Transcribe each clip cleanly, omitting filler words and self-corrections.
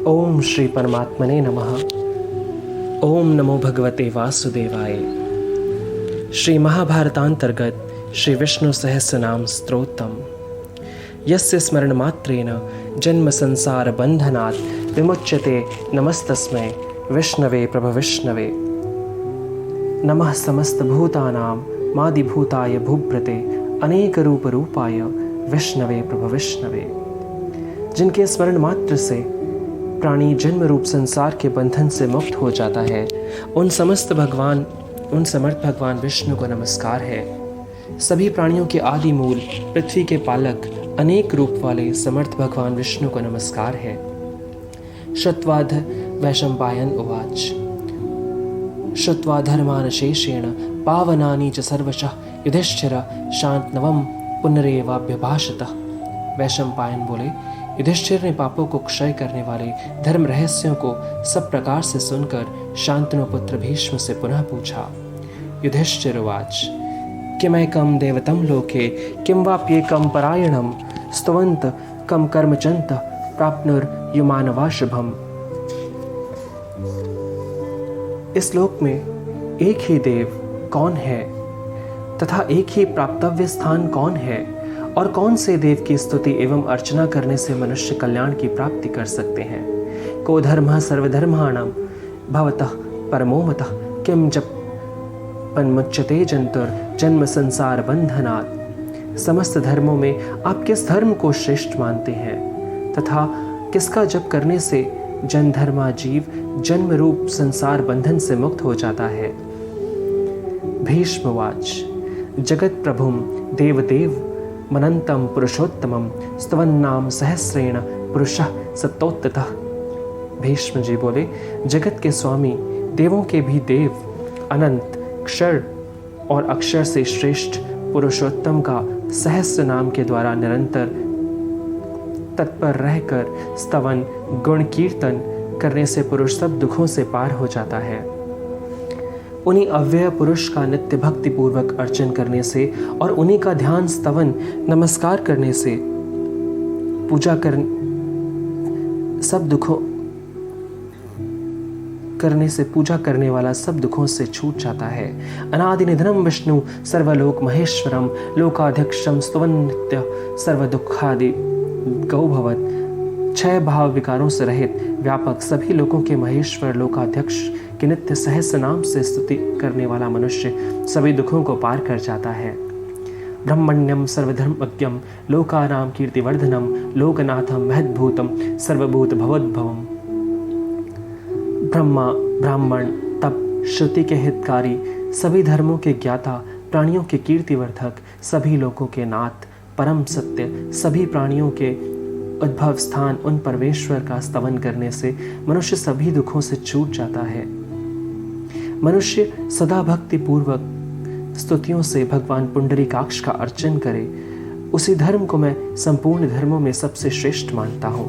ओम श्री परमात्मने नमः। ओम नमो भगवते वासुदेवाय। श्री महाभारतांतर्गत श्री विष्णु सहस्रनाम स्तोत्रम। यस्य स्मरण मात्रेण जन्म संसार बंधनात् विमुच्यते नमस्तस्मै विष्णवे प्रभविष्णवे। नमः समस्त भूतानां मादिभूताय भूभृते अनेक रूप रूपाय विष्णवे प्रभविष्णवे। जिनके स्मरण मात्र से प्राणी जन्म रूप संसार के बंधन से मुक्त हो जाता है, उन समर्थ भगवान विष्णु को नमस्कार है। सभी प्राणियों के आदि मूल, पृथ्वी के पालक, अनेक रूप वाले समर्थ भगवान विष्णु को नमस्कार है। श्रुत्वाध वैशंपायन उवाच। श्रुत्वा धर्मान शेषेण पावनानि च सर्वशः युधिष्ठिर शान्तनवम पुनरेवाभ्यभाषतः। वैशंपायन बोले, युधिष्ठिर ने पापों को क्षय करने वाले धर्म रहस्यों को सब प्रकार से सुनकर शांतनु पुत्र भीष्म से पुनः पूछा। युधिष्ठिर उवाच। किमैकं देवतं लोके किं वाप्येकं परायणं स्तवन्त कम कर्मचन्त प्राप्नुर्युमानवा शुभम्। इस लोक में एक ही देव कौन है तथा एक ही प्राप्तव्य स्थान कौन है, और कौन से देव की स्तुति एवं अर्चना करने से मनुष्य कल्याण की प्राप्ति कर सकते हैं। को धर्मः सर्वधर्माणां भवतः परमो मतः किम जपन्मुच्यते जंतुर जन्म संसार बंधनात्। समस्त धर्मों में आप किस धर्म को श्रेष्ठ मानते हैं तथा किसका जप करने से जन धर्मा जीव जन्म रूप संसार बंधन से मुक्त हो जाता है। भीष्मवाच। जगत प्रभुम देवदेव मनंतम पुरुषोत्तमम स्तवन्नाम सहस्रेण पुरुषः सतोत्ततः। भीष्म जी बोले, जगत के स्वामी, देवों के भी देव, अनंत, क्षर और अक्षर से श्रेष्ठ पुरुषोत्तम का सहस्र नाम के द्वारा निरंतर तत्पर रहकर स्तवन गुण कीर्तन करने से पुरुष सब दुखों से पार हो जाता है। उन्हीं अव्यय पुरुष का नित्य भक्ति पूर्वक अर्चन करने से और उन्हीं का ध्यान स्तवन नमस्कार करने से पूजा करने वाला सब दुखों से छूट जाता है। अनादि निधनम विष्णु सर्वलोक महेश्वरम लोकाध्यक्षम स्तवन नित्य सर्व दुखादि गौ भवत। छह भाव विकारों से रहित व्यापक सभी लोकों के महेश्वर लोकाध्यक्ष के नित्य सहस्र नाम से स्तुति करने वाला मनुष्य सभी दुखों को पार कर जाता है। ब्रह्मण्यम सर्वधर्मज्ञम लोकानां कीर्तिवर्धनम लोकनाथम महद्भूतम सर्वभूत भवद्भवम। ब्रह्मा, ब्राह्मण, तप, श्रुति के हितकारी, सभी धर्मों के ज्ञाता, प्राणियों के कीर्तिवर्धक, सभी लोकों के नाथ, परम सत्य, सभी प्राणियों के उद्भव स्थान उन परमेश्वर का स्तवन करने से मनुष्य सभी दुखों से छूट जाता है। मनुष्य सदा भक्ति पूर्वक स्तुतियों से भगवान पुंडरीकाक्ष का अर्चन करे, उसी धर्म को मैं संपूर्ण धर्मों में सबसे श्रेष्ठ मानता हूँ।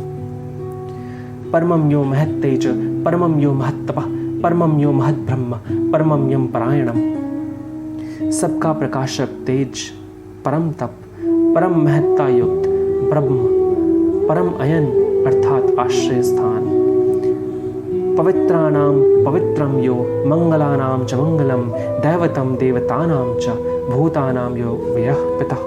परमं यो महत् तेज परमं यो महत्तपः परमं यो महत् ब्रह्म परमं यम परायणम। सबका प्रकाशक तेज, परम तप, परम महत्ता युक्त ब्रह्म, परम अयन अर्थात आश्रय स्थान, पवित्राणां पवित्रम यो मंगलानां च मंगलम दैवतम देवतानां च भूतानां यो व्ययः पितः।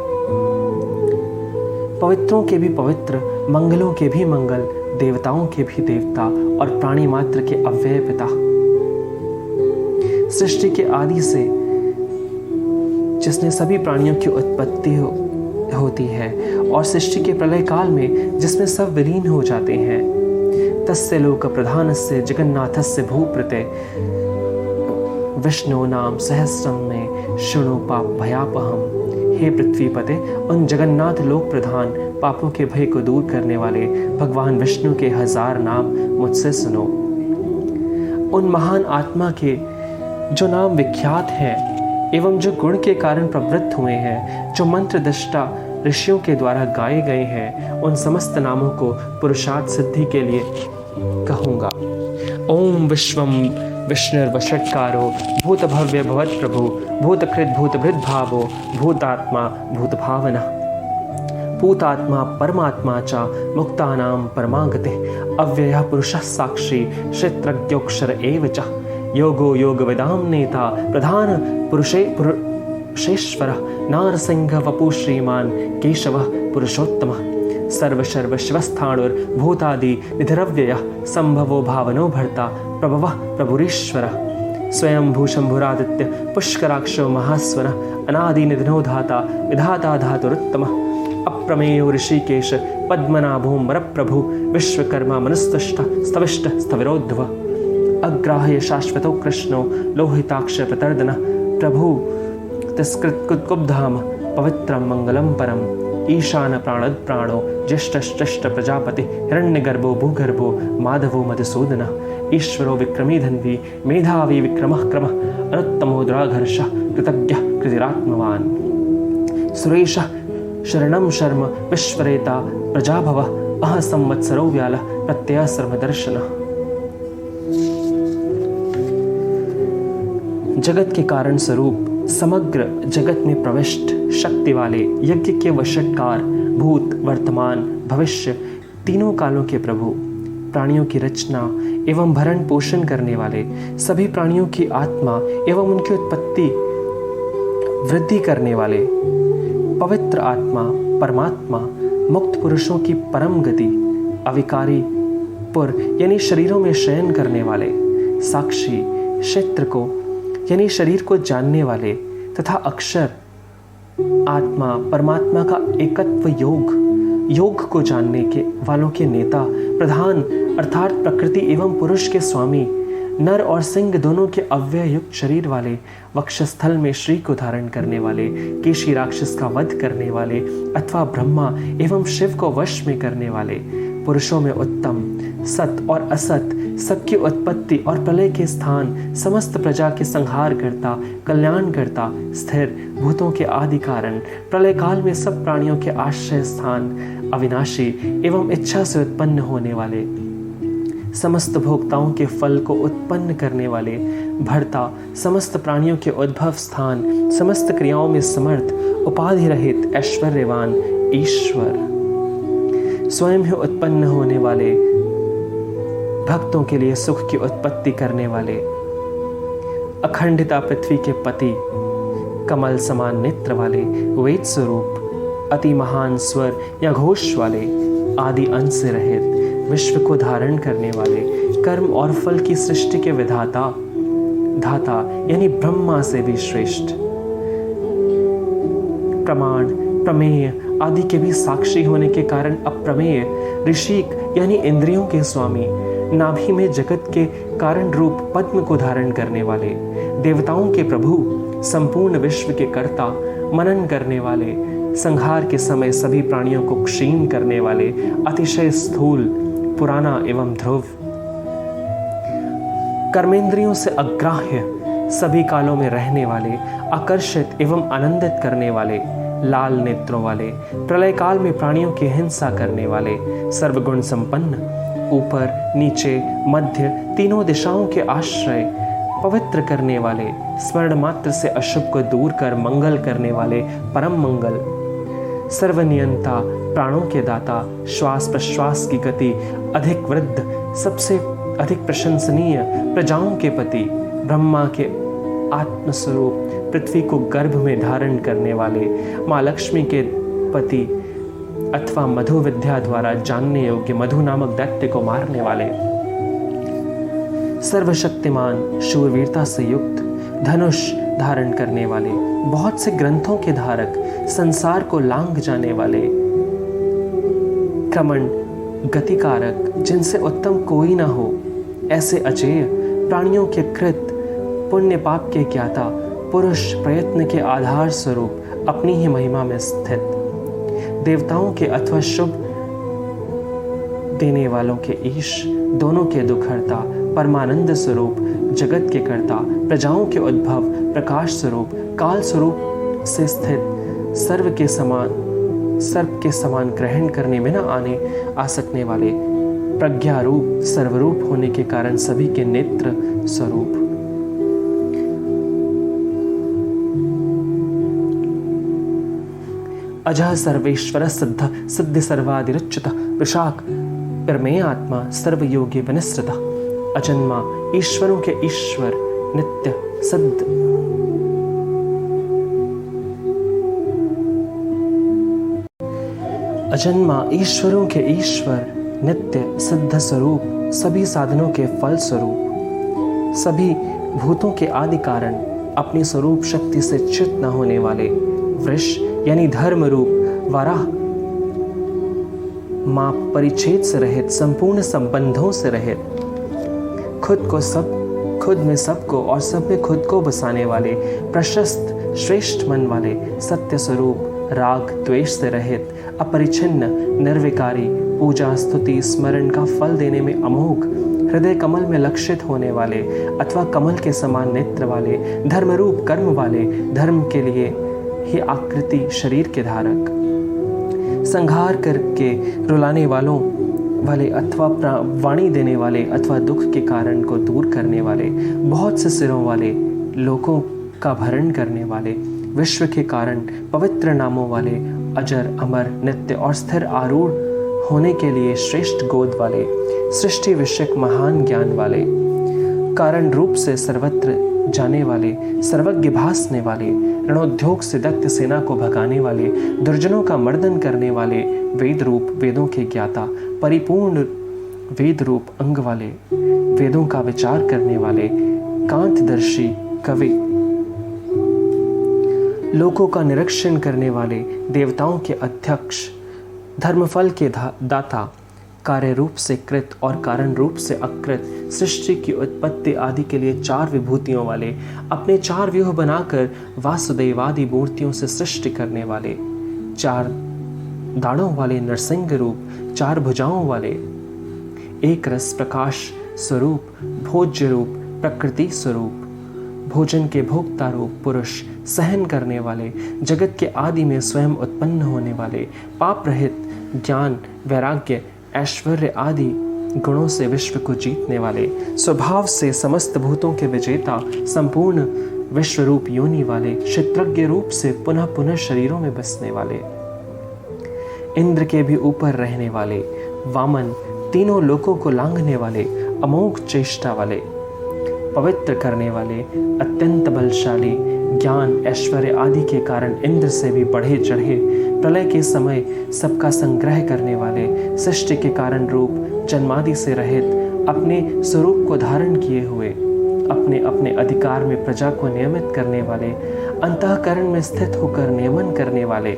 पवित्रों के भी पवित्र, मंगलों के भी मंगल, देवताओं के भी देवता और प्राणी मात्र के अव्यय पिता। सृष्टि के आदि से जिसने सभी प्राणियों की उत्पत्ति होती है और सृष्टि के प्रलय काल में जिसमें सब विलीन हो जाते हैं, तस्य लोक प्रधानस्य जगन्नाथस्य भूप्रते विष्णु नाम सहस्रम में शृणु पाप भयापहम। हे पृथ्वीपते, उन जगन्नाथ लोक प्रधान पापों के भय को दूर करने वाले भगवान विष्णु के 1000 नाम मुझसे सुनो। उन महान आत्मा के जो नाम विख्यात हैं एवं जो गुण के कारण प्रवृत्त हुए हैं, जो मंत्र दृष्टा ऋषियों के द्वारा गाए गए हैं, उन समस्त नामों को पुरुषार्थ सिद्धि के लिए कहूँगा। ओम विश्वम विष्णुर्वषट्कारो भूत भव्य भवत प्रभु भूतकृत भूतभृत भावो भूतात्मा भूत भावना। भूतात्मा परमात्मा च मुक्तानां परमागतिः अव्ययः पुरुषः साक्षी क्षेत्रज्ञोऽक्षर एव च योगो योगविदां नेता प्रधान पुरुषेश्वरः नारसिंह वपु श्रीमान् केशवः पुरुषोत्तमः सर्वशर्वशिवस्थाणुर्भूतादि निधिरव्ययः संभवो भावनो भर्ता प्रभवः प्रभुरीश्वरः स्वयं भूशंभुरादित्य पुष्कराक्षो महास्वनः अनादिनिधनो धाता विधाता धातुरुत्तमः अप्रमेयो ऋषिकेश पद्मनाभो मरप्रभु विश्वकर्मा मनुस्तुष्ट स्तविष्ट स्थविरोद्धवः अग्राह्य शाश्वतो कृष्णो लोहिताक्ष प्रतर्दनः प्रभु तिस्कृत्कुब्धाम पवित्रं मंगलम परम ईशान प्राणद प्राणो ज्येष्ठश्चष्ट प्रजापति हिरण्यगर्भो भूगर्भो माधवो मधुसूदनः ईश्वरो विक्रमी धन्वी मेधावी विक्रमः क्रमः अनुत्तमो द्राघर्षः कृतज्ञः कृतिरात्मवान् सुरेशः शरणं शर्म विश्वरेता प्रजाभवः अह संवत्सरो व्यालः प्रत्ययः सर्वदर्शनः। जगत के कारण स्वरूप समग्र जगत में प्रविष्ट शक्ति वाले यज्ञ के वशटकार भूत वर्तमान भविष्य तीनों कालों के प्रभु प्राणियों की रचना एवं भरण पोषण करने वाले सभी प्राणियों की आत्मा एवं उनकी उत्पत्ति वृद्धि करने वाले पवित्र आत्मा परमात्मा मुक्त पुरुषों की परम गति अविकारी पुर यानी शरीरों में शयन करने वाले साक्षी क्षेत्र को यानी शरीर को जानने वाले तथा अक्षर आत्मा परमात्मा का एकत्व योग को जानने के वालों के नेता प्रधान अर्थात प्रकृति एवं पुरुष के स्वामी नर और सिंह दोनों के अव्यय युक्त शरीर वाले वक्षस्थल में श्री को धारण करने वाले केशी राक्षस का वध करने वाले अथवा ब्रह्मा एवं शिव को वश में करने वाले पुरुषों में उत्तम सत और असत सबकी उत्पत्ति और प्रलय के स्थान समस्त प्रजा के संहार करता कल्याण करता स्थिर भूतों के आदि कारण प्रलय काल में सब प्राणियों के आश्रय स्थान अविनाशी एवं इच्छा से उत्पन्न होने वाले समस्त भोक्ताओं के फल को उत्पन्न करने वाले भर्ता समस्त प्राणियों के उद्भव स्थान समस्त क्रियाओं में समर्थ उपाधि रहित ऐश्वर्यवान ईश्वर स्वयं ही उत्पन्न होने वाले भक्तों के लिए सुख की उत्पत्ति करने वाले अखंडिता पृथ्वी के पति कमल समान नेत्र वाले वेद स्वरूप अति महान स्वर या घोष वाले आदि अंश से रहित विश्व को धारण करने वाले कर्म और फल की सृष्टि के विधाता धाता यानी ब्रह्मा से भी श्रेष्ठ प्रमाण प्रमेय आदि के भी साक्षी होने के कारण अप्रमेय ऋषिक यानी इंद्रियों के स्वामी नाभि में जगत के कारण रूप पद्म को धारण करने वाले देवताओं के प्रभु संपूर्ण विश्व के कर्ता मनन करने वाले संहार के समय सभी प्राणियों को क्षीण करने वाले अतिशय स्थूल पुराना एवं ध्रुव कर्मेंद्रियों से अग्राह्य सभी कालों में रहने वाले आकर्षित एवं आनंदित करने वाले लाल नेत्रों वाले प्रलय काल में प्राणियों की हिंसा करने वाले सर्वगुण संपन्न ऊपर नीचे मध्य तीनों दिशाओं के आश्रय पवित्र करने वाले स्मरण मात्र से अशुभ को दूर कर मंगल करने वाले परम मंगल सर्वनियंता प्राणों के दाता श्वास प्रश्वास की गति अधिक वृद्ध सबसे अधिक प्रशंसनीय प्रजाओं के पति ब्रह्मा के आत्मस्वरूप पृथ्वी को गर्भ में धारण करने वाले माँ लक्ष्मी के पति अथवा मधु विद्या द्वारा जानने योग्य मधु नामक दैत्य को मारने वाले सर्वशक्तिमान शूरवीरता से युक्त धनुष धारण करने वाले बहुत से ग्रंथों के धारक संसार को लांघ जाने वाले क्रमण गतिकारक जिनसे उत्तम कोई न हो ऐसे अजेय प्राणियों के कृत पुण्य पाप के ज्ञाता पुरुष प्रयत्न के आधार स्वरूप अपनी ही महिमा में स्थित देवताओं के अथवा शुभ देने वालों के ईश दोनों के दुखहर्ता परमानंद स्वरूप जगत के कर्ता प्रजाओं के उद्भव प्रकाश स्वरूप काल स्वरूप से स्थित सर्व के समान ग्रहण करने में न आ सकने वाले प्रज्ञा रूप सर्वरूप होने के कारण सभी के नेत्र स्वरूप अजः सर्वेश्वर सिद्ध सिद्धि सर्वादिरुच्युत विशाख प्रमेय आत्मा सर्वयोगी विनिश्रित। अजन्मा ईश्वरों के ईश्वर नित्य सिद्ध। अजन्मा ईश्वरों के ईश्वर नित्य सिद्ध स्वरूप, सभी साधनों के फल स्वरूप, सभी भूतों के आदि कारण, अपनी स्वरूप शक्ति से च्युत न होने वाले, वृष यानी धर्म रूप वाराह, माप परिच्छेद से रहित, संपूर्ण संबंधों से रहित, खुद में सबको और सब में खुद को बसाने वाले, प्रशस्त श्रेष्ठ मन वाले, सत्य स्वरूप, राग द्वेष से रहित, अपरिच्छिन्न, निर्विकारी, पूजा स्तुति स्मरण का फल देने में अमोघ, हृदय कमल में लक्षित होने वाले अथवा कमल के समान नेत्र वाले, धर्म रूप कर्म वाले, धर्म के लिए ही आकृति शरीर के धारक, संहार करके रुलाने वाले अथवा वाणी देने वाले अथवा दुख के कारण को दूर करने वाले, बहुत से सिरों वाले, लोकों का भरण करने वाले, विश्व के कारण पवित्र नामों वाले, अजर अमर नित्य और स्थिर आरूढ़ होने के लिए श्रेष्ठ गोद वाले, सृष्टि विषयक महान ज्ञान वाले, कारण रूप से सर्वत्र जाने वाले, सर्वज्ञ भासने वाले, रणोद्योग से दैत्य सेना को भगाने वाले, दुर्जनों का मर्दन करने वाले, वेद रूप वेदों के ज्ञाता, परिपूर्ण वेद रूप अंग वाले, वेदों का विचार करने वाले, कांतदर्शी कवि, लोकों का निरीक्षण करने वाले, देवताओं के अध्यक्ष, धर्मफल के दाता, कार्य रूप से कृत और कारण रूप से अकृत, सृष्टि की उत्पत्ति आदि के लिए 4 विभूतियों वाले, अपने 4 व्यूह बनाकर वासुदेवादि मूर्तियों से सृष्टि करने वाले, 4 दाढ़ों वाले नरसिंह रूप, 4 भुजाओं वाले, एक रस प्रकाश स्वरूप, भोज्य रूप, प्रकृति स्वरूप, भोजन के भोक्ता रूप पुरुष, सहन करने वाले, जगत के आदि में स्वयं उत्पन्न होने वाले, पाप रहित, ज्ञान वैराग्य ऐश्वर्य आदि गुणों से विश्व को जीतने वाले, स्वभाव से समस्त भूतों के विजेता, संपूर्ण विश्व रूप योनि वाले, क्षेत्रज्ञ रूप से पुनः पुनः शरीरों में बसने वाले, इंद्र के भी ऊपर रहने वाले, वामन, तीनों लोकों को लांघने वाले, अमोघ चेष्टा वाले, पवित्र करने वाले, अत्यंत बलशाली, ज्ञान ऐश्वर्य आदि के कारण इंद्र से भी बढ़े चढ़े, प्रलय के समय सबका संग्रह करने वाले, सृष्टि के कारण रूप जन्मादि से रहित, अपने स्वरूप को धारण किए हुए, अपने अपने अधिकार में प्रजा को नियमित करने वाले, अंतःकरण में स्थित होकर नियमन करने वाले,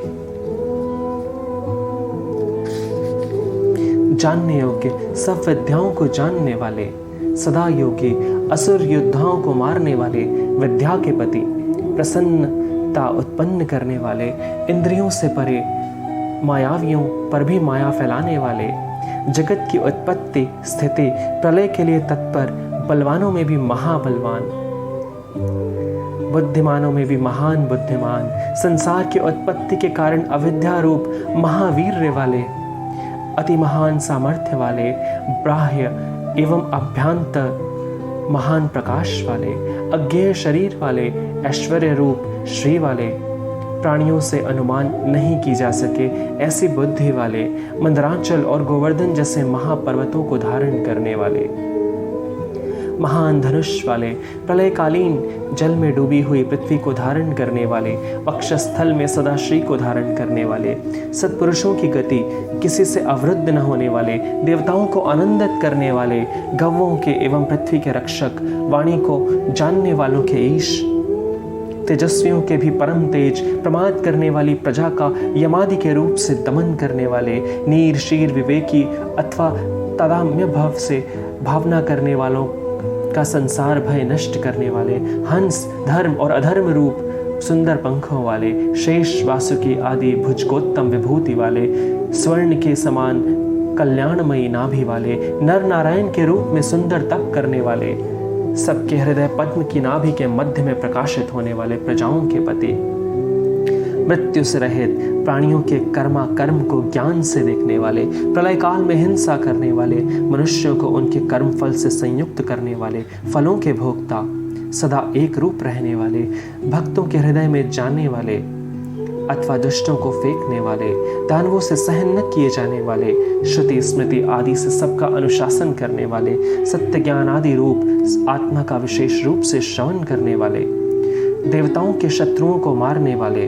जानने योग्य सब विद्याओं को जानने वाले, सदा योगी, असुर योद्धाओं को मारने वाले, विद्या के पति, प्रसन्नता उत्पन्न करने वाले, इंद्रियों से परे, मायावियों पर भी माया फैलाने वाले, जगत की उत्पत्ति स्थिति प्रलय के लिए तत्पर, बलवानों में भी महाबलवान, बुद्धिमानों में भी महान बुद्धिमान, संसार की उत्पत्ति के कारण अविद्या रूप महावीर्य वाले, अति महान सामर्थ्य वाले, बाह्य एवं अभ्यंतर महान प्रकाश वाले, अज्ञेय शरीर वाले, ऐश्वर्य रूप श्री वाले, प्राणियों से अनुमान नहीं की जा सके ऐसी बुद्धि वाले, मंदरांचल और गोवर्धन जैसे महापर्वतों को धारण करने वाले, महान धनुष वाले, प्रलयकालीन जल में डूबी हुई पृथ्वी को धारण करने वाले, वक्षस्थल में सदा श्री को धारण करने वाले, सत्पुरुषों की गति किसी से अवरुद्ध न होने वाले, देवताओं को आनंदित करने वाले, गौओं के एवं पृथ्वी के रक्षक, वाणी को जानने वालों के ईश, तेजस्वियों के भी परम तेज, प्रमाद करने वाली प्रजा का यमादि के रूप से दमन करने वाले, नीर शीर विवेकी अथवा तदाम्य भाव से भावना करने वालों का संसार भय नष्ट करने वाले, हंस धर्म और अधर्म रूप सुंदर पंखों वाले, शेष वासुकी आदि भुजगोत्तम विभूति वाले, स्वर्ण के समान कल्याणमयी नाभि वाले, नर नारायण के रूप में सुंदर तप करने वाले, सबके हृदय पद्म की नाभि के मध्य में प्रकाशित होने वाले, प्रजाओं के पति, मृत्यु से रहित, प्राणियों के कर्म को ज्ञान से देखने वाले, प्रलय काल में हिंसा करने वाले, मनुष्यों को उनके कर्म फल से संयुक्त करने वाले, फलों के भोक्ता, सदा एक रूप रहने वाले, भक्तों के हृदय में जानने वाले, अथवा दुष्टों को फेंकने वाले, दानवों से सहन न किए जाने वाले, श्रुति स्मृति आदि से सबका अनुशासन करने वाले, सत्य ज्ञान आदि रूप आत्मा का विशेष रूप से श्रवण करने वाले, देवताओं के शत्रुओं को मारने वाले,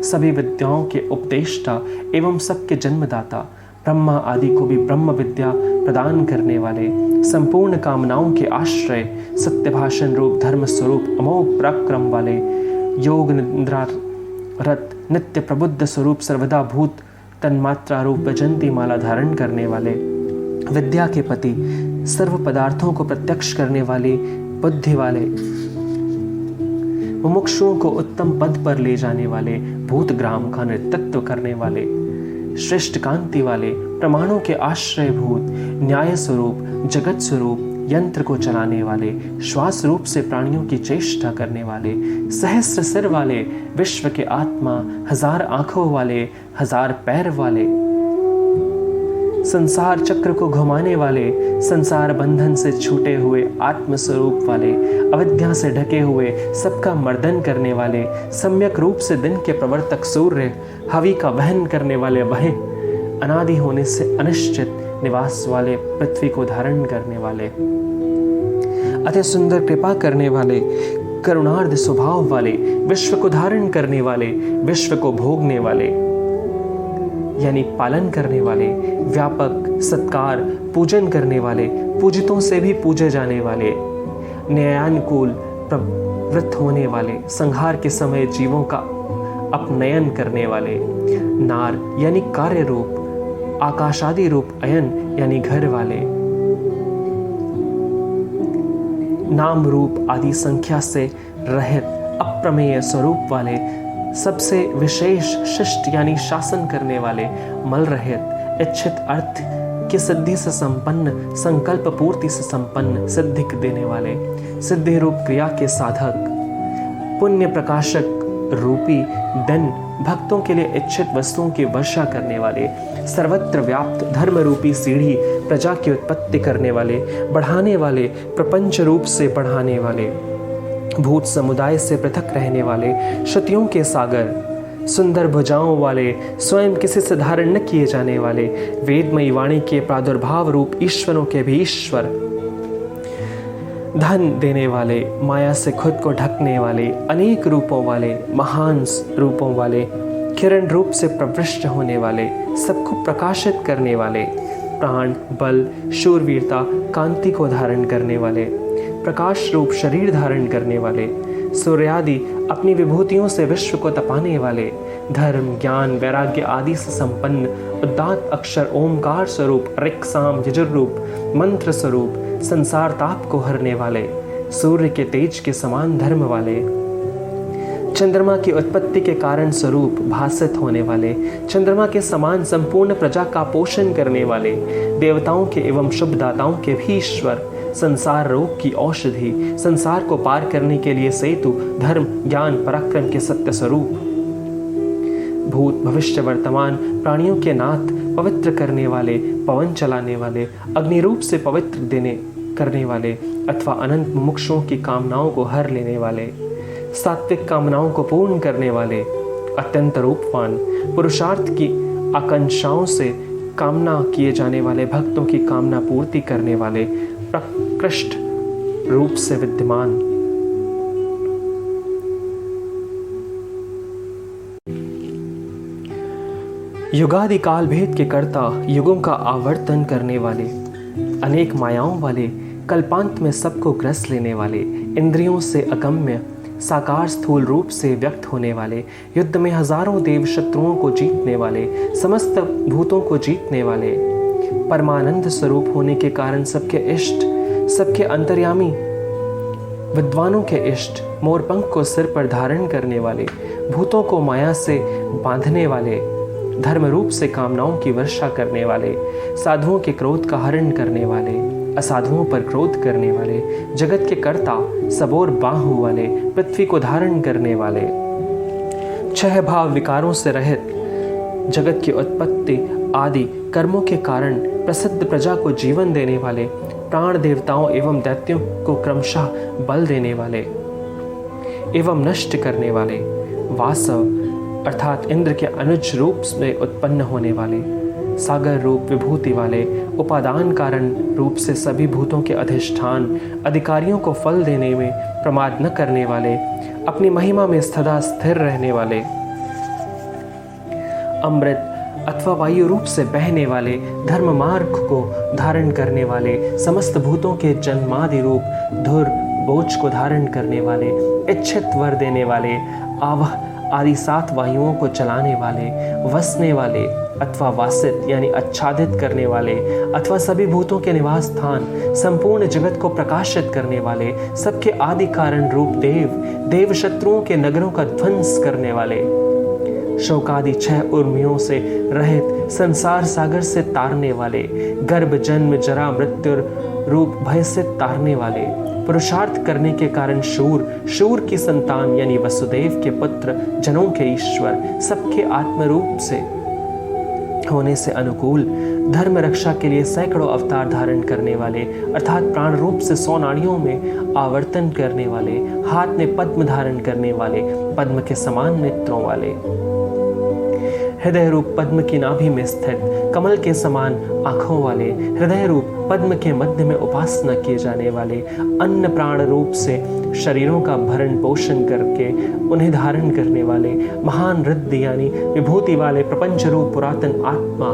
सभी विद्याओं के उपदेष्टा एवं सबके जन्मदाता, ब्रह्मा आदि को भी ब्रह्म विद्या प्रदान करने वाले, संपूर्ण कामनाओं के आश्रय, सत्यभाषण रूप धर्म स्वरूप अमोघ पराक्रम वाले, योग निद्रा रत नित्य प्रबुद्ध स्वरूप सर्वदा भूत तन्मात्रा रूप वैजंती माला धारण करने वाले, विद्या के पति, सर्व पदार्थों को प्रत्यक्ष करने वाली बुद्धि वाले, मुमुक्षुओं को उत्तम पद पर ले जाने वाले, भूत ग्राम का नेतृत्व करने वाले, श्रेष्ठ कांति वाले, प्रमाणों के आश्रय भूत, न्याय स्वरूप, जगत स्वरूप, यंत्र को चलाने वाले, श्वास रूप से प्राणियों की चेष्टा करने वाले, सहस्र सिर वाले, विश्व के आत्मा, 1000 आंखों वाले, 1000 पैर वाले, संसार चक्र को घुमाने वाले, संसार बंधन से छूटे हुए आत्म स्वरूप वाले, अविद्या से ढके हुए, सबका मर्दन करने वाले, सम्यक रूप से दिन के प्रवर्तक सूर्य, हवि का वहन करने वाले वह, अनादि होने से अनिश्चित निवास वाले, पृथ्वी को धारण करने वाले, अति सुंदर कृपा करने वाले, करुणार्ध स्वभाव वाले, विश्व को धारण करने वाले, विश्व को भोगने वाले यानी पालन करने वाले, व्यापक सत्कार पूजन करने वाले, पूजितों से भी पूजे जाने वाले, न्यायानुकूल प्रवृत्त होने वाले, संहार के समय जीवों का अपनयन करने वाले, नार यानी कार्य रूप, आकाशादि रूप अयन यानी घर वाले, नाम रूप आदि संख्या से रहित अप्रमेय स्वरूप वाले, सबसे विशेष शिष्ट यानी शासन करने वाले, मल रहित, इच्छित अर्थ की सिद्धि से संपन्न, संकल्प पूर्ति से संपन्न, सिद्धि देने वाले, सिद्धि रूप क्रिया के साधक, पुण्य प्रकाशक रूपी दिन, भक्तों के लिए इच्छित वस्तुओं की वर्षा करने वाले, सर्वत्र व्याप्त धर्म रूपी सीढ़ी, प्रजा की उत्पत्ति करने वाले, बढ़ाने वाले, प्रपंच रूप से बढ़ाने वाले, भूत समुदाय से पृथक रहने वाले, श्रुतियों के सागर, सुंदर भुजाओं वाले, स्वयं किसी से धारण न किए जाने वाले, वेदमयी वाणी के प्रादुर्भाव रूप ईश्वरों के भी ईश्वर, धन देने वाले, माया से खुद को ढकने वाले, अनेक रूपों वाले, महान रूपों वाले, किरण रूप से प्रविष्ट होने वाले, सबको प्रकाशित करने वाले, प्राण, बल, शूरवीरता, कांति को धारण करने वाले, प्रकाश रूप शरीर धारण करने वाले, सूर्यादि अपनी विभूतियों से विश्व को तपाने वाले, धर्म, ज्ञान, वैराग्य आदि से संपन्न, उदात्त अक्षर ओमकार स्वरूप, ऋक् साम यजुर रूप, मंत्र स्वरूप, संसार ताप को हरने वाले, सूर्य के तेज के समान धर्म वाले, चंद्रमा की उत्पत्ति के कारण स्वरूप भासित होने वाले, चंद्रमा के समान संपूर्ण प्रजा का पोषण करने वाले, देवताओं के एवं शुभदाताओं के भी ईश्वर, संसार रोग की औषधि, संसार को पार करने के लिए सेतु, धर्म, ज्ञान, पराक्रम के सत्य स्वरूप, भूत, भविष्य, वर्तमान प्राणियों के नाथ, पवित्र करने वाले, पवन चलाने वाले, अग्नि रूप से पवित्र देने करने वाले अथवा अनंत मुमुक्षुओं की कामनाओं को हर लेने वाले, सात्विक कामनाओं को पूर्ण करने वाले, अत्यंत रूपवान, पुरुषार्थ की आकांक्षाओं से कामना किए जाने वाले, भक्तों की कामना पूर्ति करने वाले, प्रकृष्ट रूप से विद्यमान, युगादि काल भेद के कर्ता, युगों का आवर्तन करने वाले, अनेक मायाओं वाले, कल्पांत में सबको ग्रस लेने वाले, इंद्रियों से अगम्य, साकार स्थूल रूप से व्यक्त होने वाले, युद्ध में हजारों देव शत्रुओं को जीतने वाले, समस्त भूतों को जीतने वाले, परमानंद स्वरूप होने के कारण सबके इष्ट, सबके अंतर्यामी, विद्वानों के इष्ट, मोरपंख को सिर पर धारण करने वाले, भूतों को माया से बांधने वाले, धर्म रूप से कामनाओं की वर्षा करने वाले, साधुओं के क्रोध का हरण करने वाले, असाधुओं पर क्रोध करने वाले, जगत के कर्ता, सबोर बाहु वाले, पृथ्वी को धारण करने वाले, छह भाव विकारों से रहित, जगत की उत्पत्ति आदि कर्मों के कारण प्रसिद्ध प्रजा को जीवन देने वाले, प्राण देवताओं एवं दैत्यों को क्रमशः बल देने वाले एवं नष्ट करने वाले, वासव अर्थात इंद्र के अनुज रूप में उत्पन्न होने वाले, सागर रूप विभूति वाले, उपादान कारण रूप से सभी भूतों के अधिष्ठान, अधिकारियों को फल देने में प्रमाद न करने वाले, अपनी महिमा में सदा स्थिर रहने वाले, अमृत अथवा वायु रूप से बहने वाले, धर्म मार्ग को धारण करने वाले, समस्त भूतों के जन्मादि रूप धुर बोझ को धारण करने वाले, इच्छित वर देने वाले, आवह आदि 7 वायुओं को चलाने वाले, वसने वाले अथवा वासित यानी आच्छादित करने वाले, अथवा सभी भूतों के निवास स्थान, संपूर्ण जगत को प्रकाशित करने वाले, सबके आदि कारण रूप देव शत्रुओं के नगरों का ध्वंस करने वाले, शोकादि 6 उर्मियों से रहित, संसार सागर से तारने वाले, गर्भ जन्म जरा मृत्यु रूप भय से तारने वाले, पुरुषार्थ करने के कारण शूर की संतान यानी वसुदेव के पुत्र, जनों के ईश्वर, सबके आत्मरूप से होने से अनुकूल, धर्म रक्षा के लिए सैकड़ों अवतार धारण करने वाले, अर्थात प्राण रूप से 100 नाड़ियों में आवर्तन करने वाले, हाथ में पद्म धारण करने वाले, पद्म के समान नेत्रों वाले, हृदय रूप पद्म की नाभि में स्थित, कमल के समान आंखों वाले, हृदय रूप पद्म के मध्य में उपासना किए जाने वाले, अन्न प्राण रूप से शरीरों का भरण पोषण करके उन्हें धारण करने वाले, महान रिद्धि यानी विभूति वाले, प्रपंच रूप पुरातन आत्मा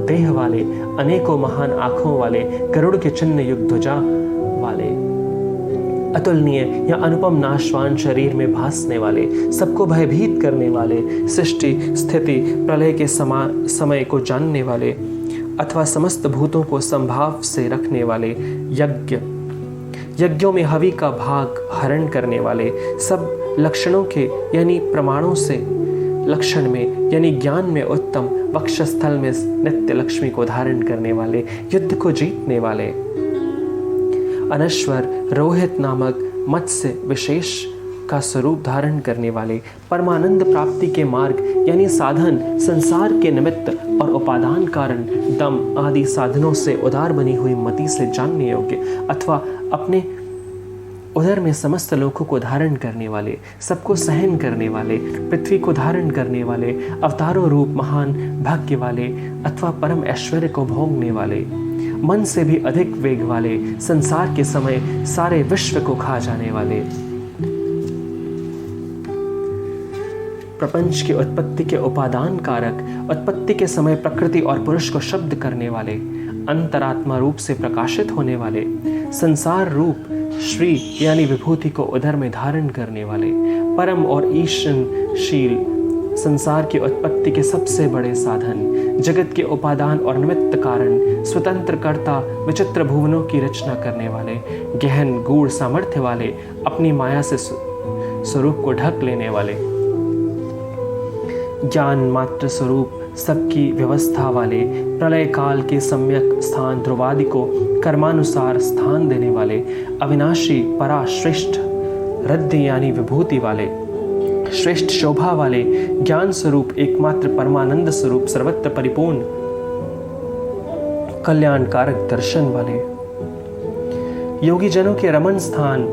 देह वाले, अनेकों महान आंखों वाले, गरुड़ के चिन्ह युक्त ध्वजा वाले, अतुलनीय या अनुपम नाशवान शरीर में भासने वाले, सबको भयभीत करने वाले, सृष्टि स्थिति प्रलय के समय को जानने वाले, अथवा समस्त भूतों को संभाव से रखने वाले, यज्ञों में हवि का भाग हरण करने वाले, सब लक्षणों के यानी प्रमाणों से लक्षण में यानी ज्ञान में उत्तम, वक्षस्थल में नित्य लक्ष्मी को धारण करने वाले, युद्ध को जीतने वाले, अनश्वर रोहित नामक मत्स्य विशेष का स्वरूप धारण करने वाले, परमानंद प्राप्ति के मार्ग यानी साधन, संसार के निमित्त और उपादान कारण, दम आदि साधनों से उदार बनी हुई मति से जानने योग्य, अथवा अपने उदर में समस्त लोकों को धारण करने वाले, सबको सहन करने वाले, पृथ्वी को धारण करने वाले, अवतारों रूप महान भाग्य वाले, अथवा परम ऐश्वर्य को भोगने वाले, मन से भी अधिक वेग वाले, संसार के समय सारे विश्व को खा जाने वाले, प्रपंच की उत्पत्ति के उपादान कारक, उत्पत्ति के समय प्रकृति और पुरुष को शब्द करने वाले, अंतरात्मा रूप से प्रकाशित होने वाले, संसार रूप श्री यानी विभूति को उदर में धारण करने वाले, परम और ईशनशील, संसार की उत्पत्ति के सबसे बड़े साधन, जगत के उपादान और निमित्त कारण, स्वतंत्र कर्ता, विचित्र भुवनों की रचना करने वाले, गहन गूढ़ सामर्थ्य वाले, अपनी माया से स्वरूप को ढक लेने वाले, ज्ञान मात्र स्वरूप सबकी व्यवस्था वाले, प्रलय काल के सम्यक स्थान ध्रुवादि को कर्मानुसार स्थान देने वाले, अविनाशी परा श्रेष्ठ रद्द यानी विभूति वाले, श्रेष्ठ शोभा वाले, ज्ञान स्वरूप एकमात्र परमानंद स्वरूप सर्वत्र परिपूर्ण कल्याणकारक दर्शन वाले, योगी जनों के रमण स्थान,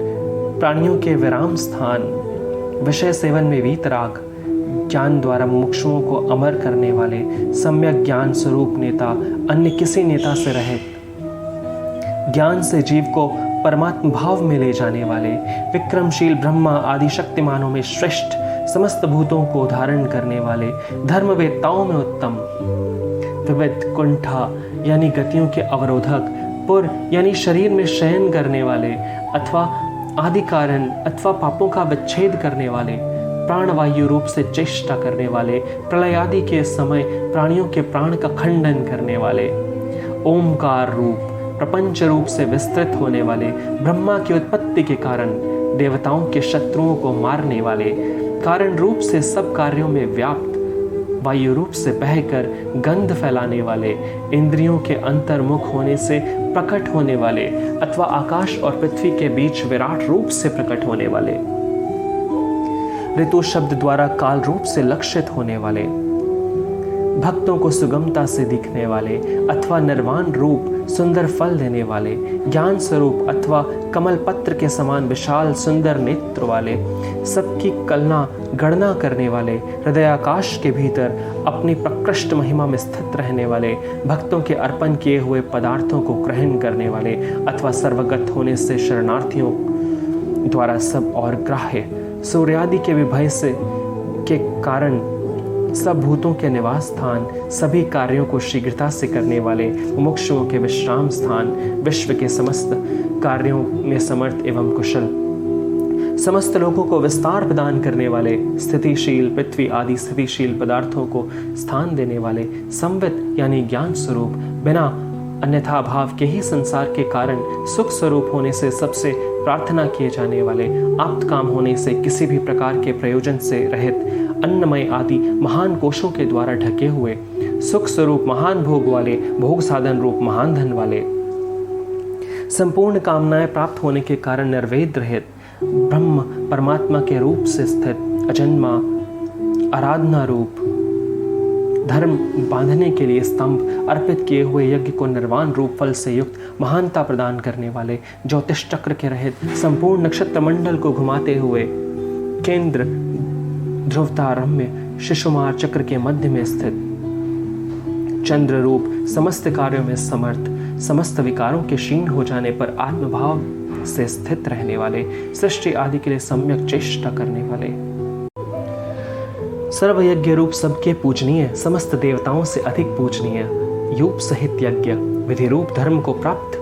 प्राणियों के विराम स्थान, विषय सेवन में वीतराग, ज्ञान द्वारा मुमुक्षुओं को अमर करने वाले, सम्यक ज्ञान स्वरूप नेता, अन्य किसी नेता से रहित, ज्ञान से जीव को परमात्म भाव में ले जाने वाले, विक्रमशील ब्रह्मा आदि शक्तिमानों में श्रेष्ठ, समस्त भूतों को धारण करने वाले, धर्मवेत्ताओं में उत्तम, विविध कुंठा यानी गतियों के अवरोधक, पुर यानी शरीर में शयन करने वाले, अथवा आदि कारण अथवा पापों का विच्छेद करने वाले, प्राणवायु रूप से चेष्टा करने वाले, प्रलय आदि के समय प्राणियों के प्राण का खंडन करने वाले, ओमकार रूप प्रपंच रूप से विस्तृत होने वाले, ब्रह्मा की उत्पत्ति के कारण देवताओं के शत्रुओं को मारने वाले, कारण रूप से सब कार्यों में व्याप्त, वायु रूप से बहकर गंध फैलाने वाले, इंद्रियों के अंतर्मुख होने से प्रकट होने वाले, अथवा आकाश और पृथ्वी के बीच विराट रूप से प्रकट होने वाले, ऋतु शब्द द्वारा काल रूप से लक्षित होने वाले, भक्तों को सुगमता से दिखने वाले, अथवा निर्वाण रूप सुंदर फल देने वाले, ज्ञान स्वरूप अथवा कमल पत्र के समान विशाल सुंदर नेत्र वाले, सबकी कलना गणना करने वाले, हृदयाकाश के भीतर अपनी प्रकृष्ट महिमा में स्थित रहने वाले, भक्तों के अर्पण किए हुए पदार्थों को ग्रहण करने वाले अथवा सर्वगत होने से शरणार्थियों द्वारा सब और ग्राह्य, सूर्यादि के विभय से के कारण सब भूतों के निवास स्थान, सभी कार्यों को शीघ्रता से करने वाले, मुमुक्षुओं के विश्राम स्थान, विश्व के समस्त कार्यों में समर्थ एवं कुशल, समस्त लोगों को विस्तार प्रदान करने वाले, स्थितिशील पृथ्वी आदि स्थितिशील पदार्थों को स्थान देने वाले, संवित यानी ज्ञान स्वरूप, बिना अन्यथा भाव के ही संसार के कारण सुख स्वरूप होने से सबसे प्रार्थना किए जाने वाले, आप्त काम होने से किसी भी प्रकार के प्रयोजन से रहित, अन्नमय आदि महान कोशों के द्वारा ढके हुए, सुख स्वरूप महान भोग वाले, भोग साधन रूप महान धन वाले, संपूर्ण कामनाएं प्राप्त होने के कारण निर्वेद रहित, ब्रह्म परमात्मा के रूप से स्थित, अजन्मा आराधना रूप, धर्म बांधने के लिए स्तंभ, अर्पित किए हुए यज्ञ को निर्वाण रूप फल से युक्त, महानता प्रदान करने वाले, ज्योतिष चक्र के रहित, संपूर्ण नक्षत्र मंडल को घुमाते हुए, केंद्र ध्रुवतारम्य शिशुमार चक्र के मध्य में स्थित, चंद्र रूप, समस्त कार्यों में समर्थ, समस्त विकारों के क्षीण हो जाने पर आत्मभाव से स्थित रहने वाले, सृष्टि आदि के लिए सम्यक चेष्टा करने वाले, सर्वयज्ञ रूप सबके पूजनीय, समस्त देवताओं से अधिक पूजनीय, यूप सहित यज्ञ, विधि रूप धर्म को प्राप्त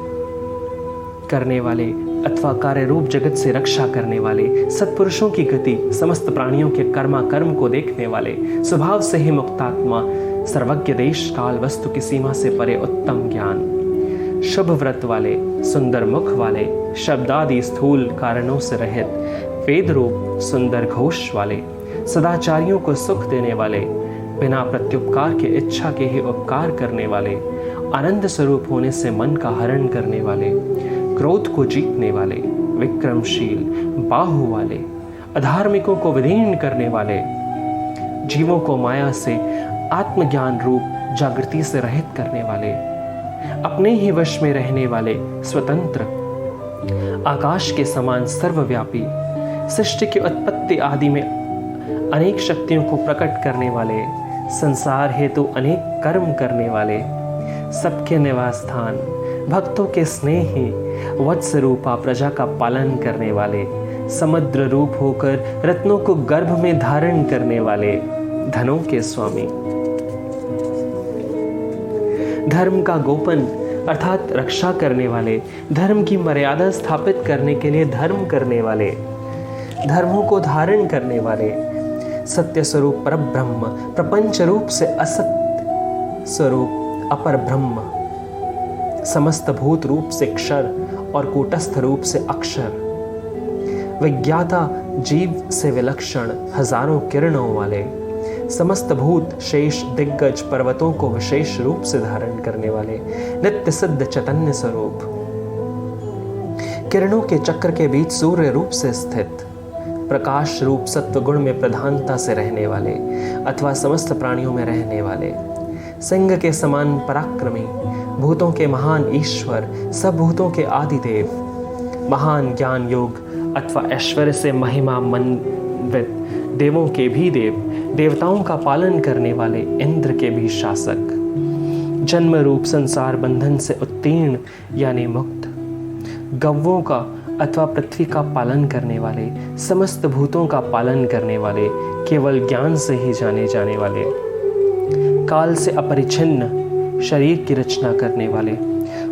करने वाले अथवा कार्य रूप जगत से रक्षा करने वाले, सत्पुरुषों की गति, समस्त प्राणियों के कर्म को देखने वाले, स्वभाव से ही मुक्तात्मा, सर्वज्ञ, देश काल वस्तु की सीमा से परे उत्तम ज्ञान, शुभ व्रत वाले, सुंदर मुख वाले, शब्दादि स्थूल कारणों से रहित, वेद रूप सुंदर घोष वाले, सदाचारियों को सुख देने वाले, बिना प्रत्युपकार के इच्छा के ही उपकार करने वाले, आनंद स्वरूप होने से मन का हरण करने वाले, क्रोध को जीतने वाले, विक्रमशील, बाहु वाले, अधार्मिकों को विदीर्ण करने वाले, जीवों को माया से आत्मज्ञान रूप जागृति से रहित करने वाले, अपने ही वश में रहने वाले, स्वतंत्र, आकाश के समान सर्वव्यापी, सृष्टि की उत्पत्ति आदि में अनेक शक्तियों को प्रकट करने वाले, संसार हेतु अनेक कर्म करने वाले, सबके निवास स्थान, भक्तों के स्नेही, वत्स रूपा प्रजा का पालन करने वाले, समुद्र रूप होकर रत्नों को गर्भ में धारण करने वाले, धनों के स्वामी, धर्म का गोपन अर्थात रक्षा करने वाले, धर्म की मर्यादा स्थापित करने के लिए धर्म करने वाले, धर्मों को धारण करने वाले, सत्य स्वरूप पर ब्रह्म, प्रपंच रूप से असत्य स्वरूप अपर ब्रह्म, समस्त भूत रूप से क्षर और कूटस्थ रूप से अक्षर, विज्ञाता जीव से विलक्षण हजारों किरणों वाले, समस्त भूत शेष दिग्गज पर्वतों को विशेष रूप से धारण करने वाले, नित्य सिद्ध चैतन्य स्वरूप, किरणों के चक्र के बीच सूर्य रूप से स्थित, प्रकाश रूप सत्व गुण में प्रधानता से रहने वाले अथवा समस्त प्राणियों में रहने वाले, सिंह के समान पराक्रमी, भूतों के महान ईश्वर, सब भूतों के आदिदेव, महान ज्ञान योग अथवा ऐश्वर्य से महिमा मनवित, देवों के भी देव, देवताओं का पालन करने वाले, इंद्र के भी शासक, जन्म रूप संसार बंधन से उत्तीर्ण यानी मुक्त, गव्यों का अथवा पृथ्वी का पालन करने वाले, समस्त भूतों का पालन करने वाले, केवल ज्ञान से ही जाने जाने वाले, काल से अपरिच्छिन्न शरीर की रचना करने वाले,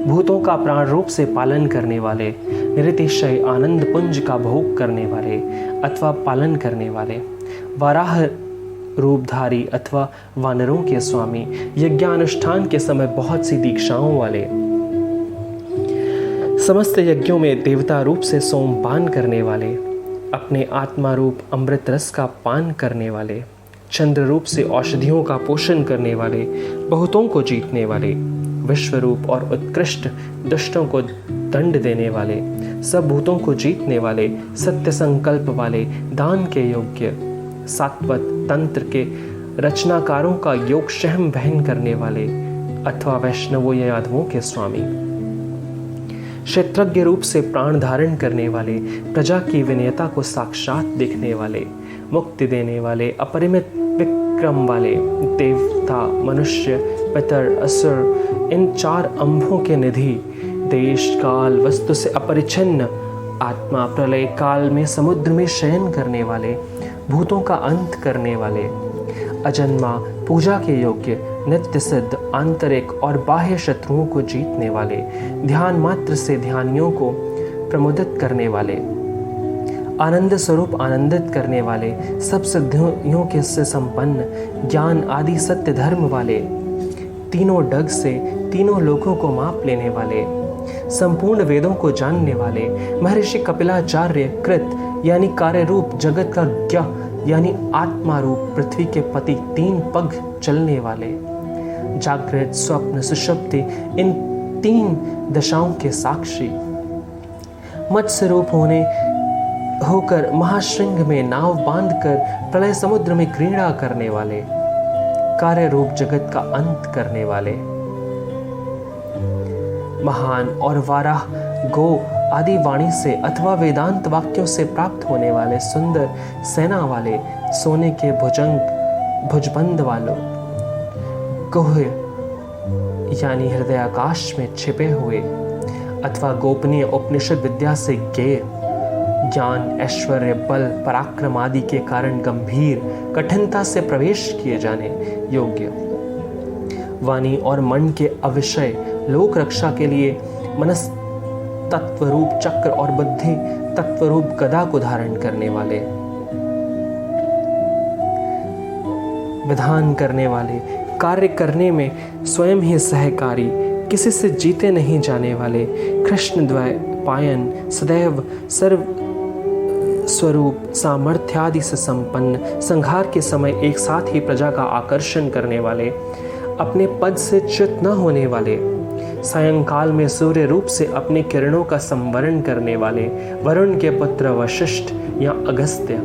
भूतों का प्राण रूप से पालन करने वाले, निरतिशय आनंद पुंज का भोग करने वाले अथवा पालन करने वाले, वाराह रूपधारी अथवा वानरों के स्वामी, यज्ञानुष्ठान के समय बहुत सी दीक्षाओं वाले, समस्त यज्ञों में देवता रूप से सोमपान करने वाले, अपने आत्मा रूप अमृत रस का पान करने वाले, चंद्र रूप से औषधियों का पोषण करने वाले, बहुतों को जीतने वाले, विश्व रूप और उत्कृष्ट दुष्टों को दंड देने वाले, सब भूतों को जीतने वाले, सत्य संकल्प वाले, दान के योग्य, सात्वत तंत्र के रचनाकारों का योग सहम वहन करने वाले, अथवा वैष्णवों या यादवों के स्वामी। क्षेत्रज्ञ रूप से प्राण धारण करने वाले, प्रजा की विनयता को साक्षात देखने वाले, मुक्ति देने वाले, अपरिमित विक्रम वाले, देवता, मनुष्य, पितर, असुर, इन 4 अंबों के निधि, देश काल वस्तु से अपरिच्छिन्न आत्मा, प्रलय काल में समुद्र में शयन करने वाले, भूतों का अंत करने वाले, अजन्मा, पूजा के योग्य, नित्य सिद्ध, आंतरिक और बाह्य शत्रुओं को जीतने वाले, ध्यान मात्र से ध्यानियों को प्रमुदित करने वाले, आनंद स्वरूप आनंदित करने वाले, सब सिद्धियों के से संपन्न, ज्ञान आदि सत्य धर्म वाले, तीनों डग से तीनों लोकों को माप लेने वाले, संपूर्ण वेदों को जानने वाले, महर्षि कपिलाचार्य कृत यानी कार्य रूप जगत का ज्ञ यानी आत्मा रूप पृथ्वी के पति, 3 पग चलने वाले, जागृत, स्वप्न, सुषुप्ति, इन 3 दशाओं के साक्षी, मत्स्य रूप होकर महाशृंग में नाव बांधकर प्रलय समुद्र में क्रीड़ा करने वाले, कार्य रूप जगत का अंत करने वाले, महान और वाराह, गो आदि वाणी से अथवा वेदांत वाक्यों से प्राप्त होने वाले, सुंदर सेना वाले, सोने के भुजबंद वालों, गुह्य यानी हृदयाकाश में छिपे हुए अथवा गोपनीय उपनिषद विद्या से ज्ञेय, ज्ञान, ऐश्वर्य, बल, पराक्रम आदि के कारण गंभीर, कठिनता से प्रवेश किए जाने योग्य, वाणी और मन के अविषय, लोक रक्षा के लिए मनस तत्वरूप चक्र और बुद्धि तत्वरूप गदा को धारण करने वाले, विधान करने वाले, कार्य करने में स्वयं ही सहकारी, किसी से जीते नहीं जाने वाले, कृष्ण द्वैपायन, सदैव सर्व स्वरूप, सामर्थ्यादि से संपन्न, संहार के समय एक साथ ही प्रजा का आकर्षण करने वाले, अपने पद से च्युत न होने वाले, सायंकाल में सूर्य रूप से अपनी किरणों का संवरण करने वाले, वरुण के पुत्र वशिष्ठ या अगस्त्य,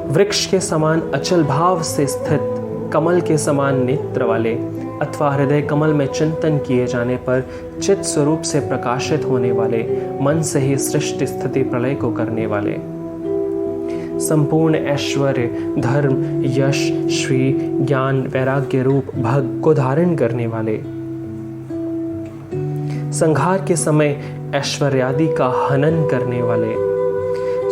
वृक्ष के समान अचल भाव से स्थित, कमल के समान नेत्र वाले, अथवा हृदय कमल में चिंतन किए जाने पर चित स्वरूप से प्रकाशित होने वाले, मन से ही सृष्टि स्थिति प्रलय को करने वाले, संपूर्ण ऐश्वर्य, धर्म, यश, श्री, ज्ञान, वैराग्य रूप भग को धारण करने वाले, संहार के समय ऐश्वर्यादि का हनन करने वाले,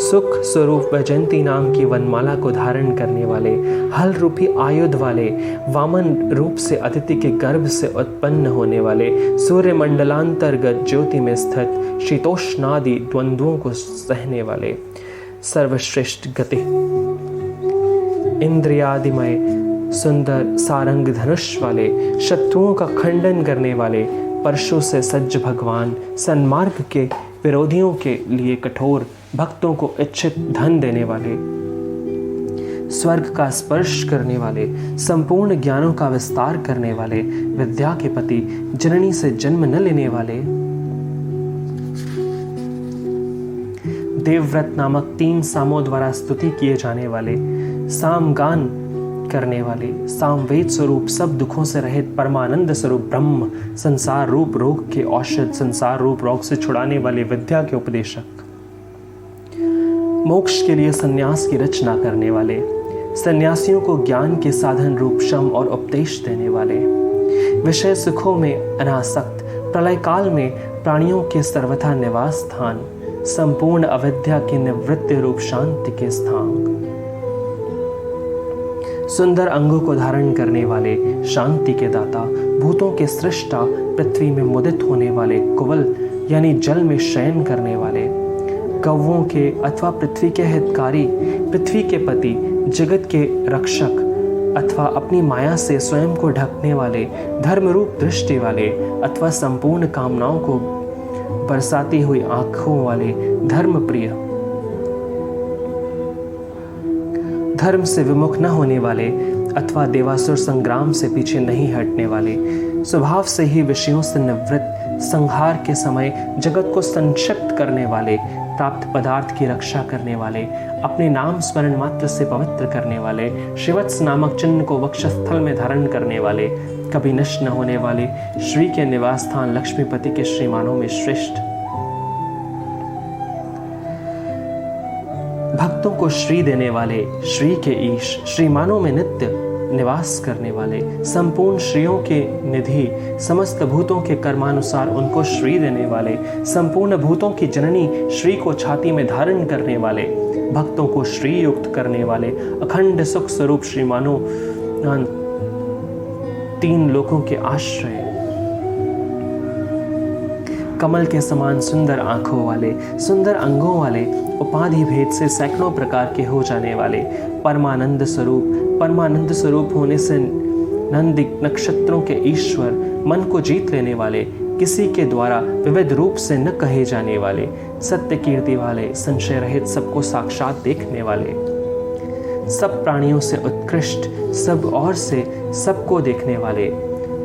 सुख स्वरूप वैजयंती नाम की वनमाला को धारण करने वाले, हल रूपी आयुध वाले, वामन रूप से अदिति के गर्भ से उत्पन्न होने वाले, सूर्य मंडलांतर्गत ज्योति में स्थित, शीतोष्णादि द्वंद्वों को सहने वाले, सर्वश्रेष्ठ गति, इंद्रियादिमय, सुंदर सारंग धनुष वाले, शत्रुओं का खंडन करने वाले, परशु से सज्ज भगवान, सन्मार्ग के विरोधियों के लिए कठोर, भक्तों को इच्छित धन देने वाले, स्वर्ग का स्पर्श करने वाले, संपूर्ण ज्ञानों का विस्तार करने वाले, विद्या के पति, जननी से जन्म न लेने वाले, देवव्रत नामक 3 सामों द्वारा स्तुति किए जाने वाले, सामगान करने वाले, सामवेद स्वरूप सब दुखों से रहित परमानंद स्वरूप ब्रह्म, संसार रूप रोग के औषध, संसार रूप रोग से छुड़ाने वाले, विद्या के उपदेशक, मोक्ष के लिए सन्यास की रचना करने वाले, सन्यासियों को ज्ञान के साधन रूप शम और उपदेश देने वाले, विषय सुखों में अनासक्त, प्रलय काल में प्राणियों के सर्वथा निवास स्थान, संपूर्ण अविद्या की निवृत्ति रूप शांति के स्थान, सुंदर अंगों को धारण करने वाले, शांति के दाता, भूतों के सृष्टा, पृथ्वी में मुदित होने वाले, कुवल यानी जल में शयन करने वाले, कौवों के अथवा पृथ्वी के हितकारी, पृथ्वी के पति, जगत के रक्षक अथवा अपनी माया से स्वयं को ढकने वाले, धर्म रूप दृष्टि वाले अथवा संपूर्ण कामनाओं को बरसाती हुई आंखों वाले, धर्म प्रिय, धर्म से विमुख न होने वाले अथवा देवासुर संग्राम से पीछे नहीं हटने वाले, स्वभाव से ही विषयों से निवृत्त, संहार के समय जगत को संक्षिप्त करने वाले, प्राप्त पदार्थ की रक्षा करने वाले, अपने नाम स्मरण मात्र से पवित्र करने वाले, शिवत्स नामक चिन्ह को वक्षस्थल में धारण करने वाले, कभी नष्ट न होने वाले श्री के निवास स्थान लक्ष्मीपति के श्रीमानों में श्रेष्ठ, भक्तों को श्री देने वाले श्री के ईश, श्रीमानों में नित्य निवास करने वाले, संपूर्ण श्रियों के निधि, समस्त भूतों के कर्मानुसार उनको श्री देने वाले, संपूर्ण भूतों की जननी श्री को छाती में धारण करने वाले, भक्तों को श्री युक्त करने वाले, अखंड सुख स्वरूप श्रीमानों, तीन लोकों के आश्रय, कमल के समान सुंदर आंखों वाले, सुंदर अंगों वाले, उपाधि भेद से सैकड़ों प्रकार के हो जाने वाले, परमानंद स्वरूप, परमानंद स्वरूप होने से नंदिक नक्षत्रों के ईश्वर, मन को जीत लेने वाले, किसी के द्वारा विविध रूप से न कहे जाने वाले, सत्य कीर्ति वाले, संशय रहित सबको साक्षात देखने वाले, सब प्राणियों से उत्कृष्ट, सब और से सबको देखने वाले,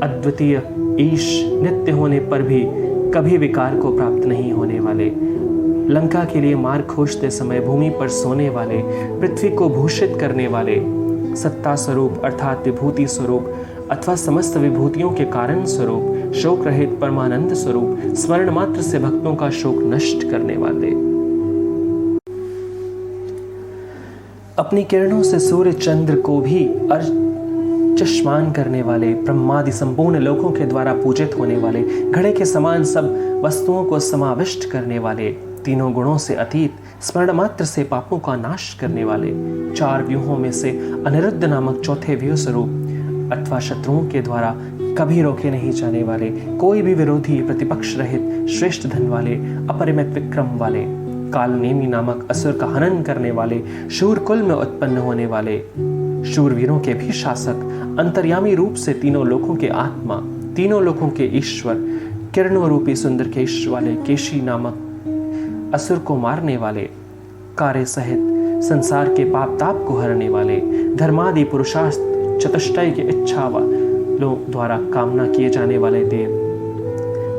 अद्वितीय ईश, नित्य होने पर भी कभी विकार को प्राप्त नहीं होने वाले, लंका के लिए मार्ग खोजते समय भूमि पर सोने वाले, पृथ्वी को भूषित करने वाले, सत्ता स्वरूप अर्थात विभूति स्वरूप अथवा समस्त विभूतियों के कारण स्वरूप, शोक रहित परमानंद स्वरूप, स्मरण मात्र से भक्तों का शोक नष्ट करने वाले, अपनी किरणों से सूर्य चंद्र को भी चश्मान करने वाले, ब्रह्मादि संपूर्ण लोकों के द्वारा पूजित होने वाले, घड़े के समान सब वस्तुओं को समाविष्ट करने वाले, तीनों गुणों से अतीत, स्मरण मात्र से पापों का नाश करने वाले, चार व्यूहों में से अनिरुद्ध नामक चौथे व्यूह स्वरूप अथवा शत्रुओं के द्वारा कभी रोके नहीं जाने वाले, कोई भी विरोधी प्रतिपक्ष रहित, श्रेष्ठ धन वाले, अपरिमित विक्रम वाले, कालनेमी नामक असुर का हनन करने वाले, शूर कुल में उत्पन्न होने वाले, शूरवीरों के भी शासक, अंतर्यामी रूप से तीनों लोकों के आत्मा, तीनों लोकों के ईश्वर, किरणों रूपी सुंदर केश वाले केशी नामक असुर को मारने वाले, कार्य सहित संसार के पाप ताप को हरने वाले, धर्मादि पुरुषार्थ चतुष्टय की इच्छा वालों द्वारा कामना किए जाने वाले देव,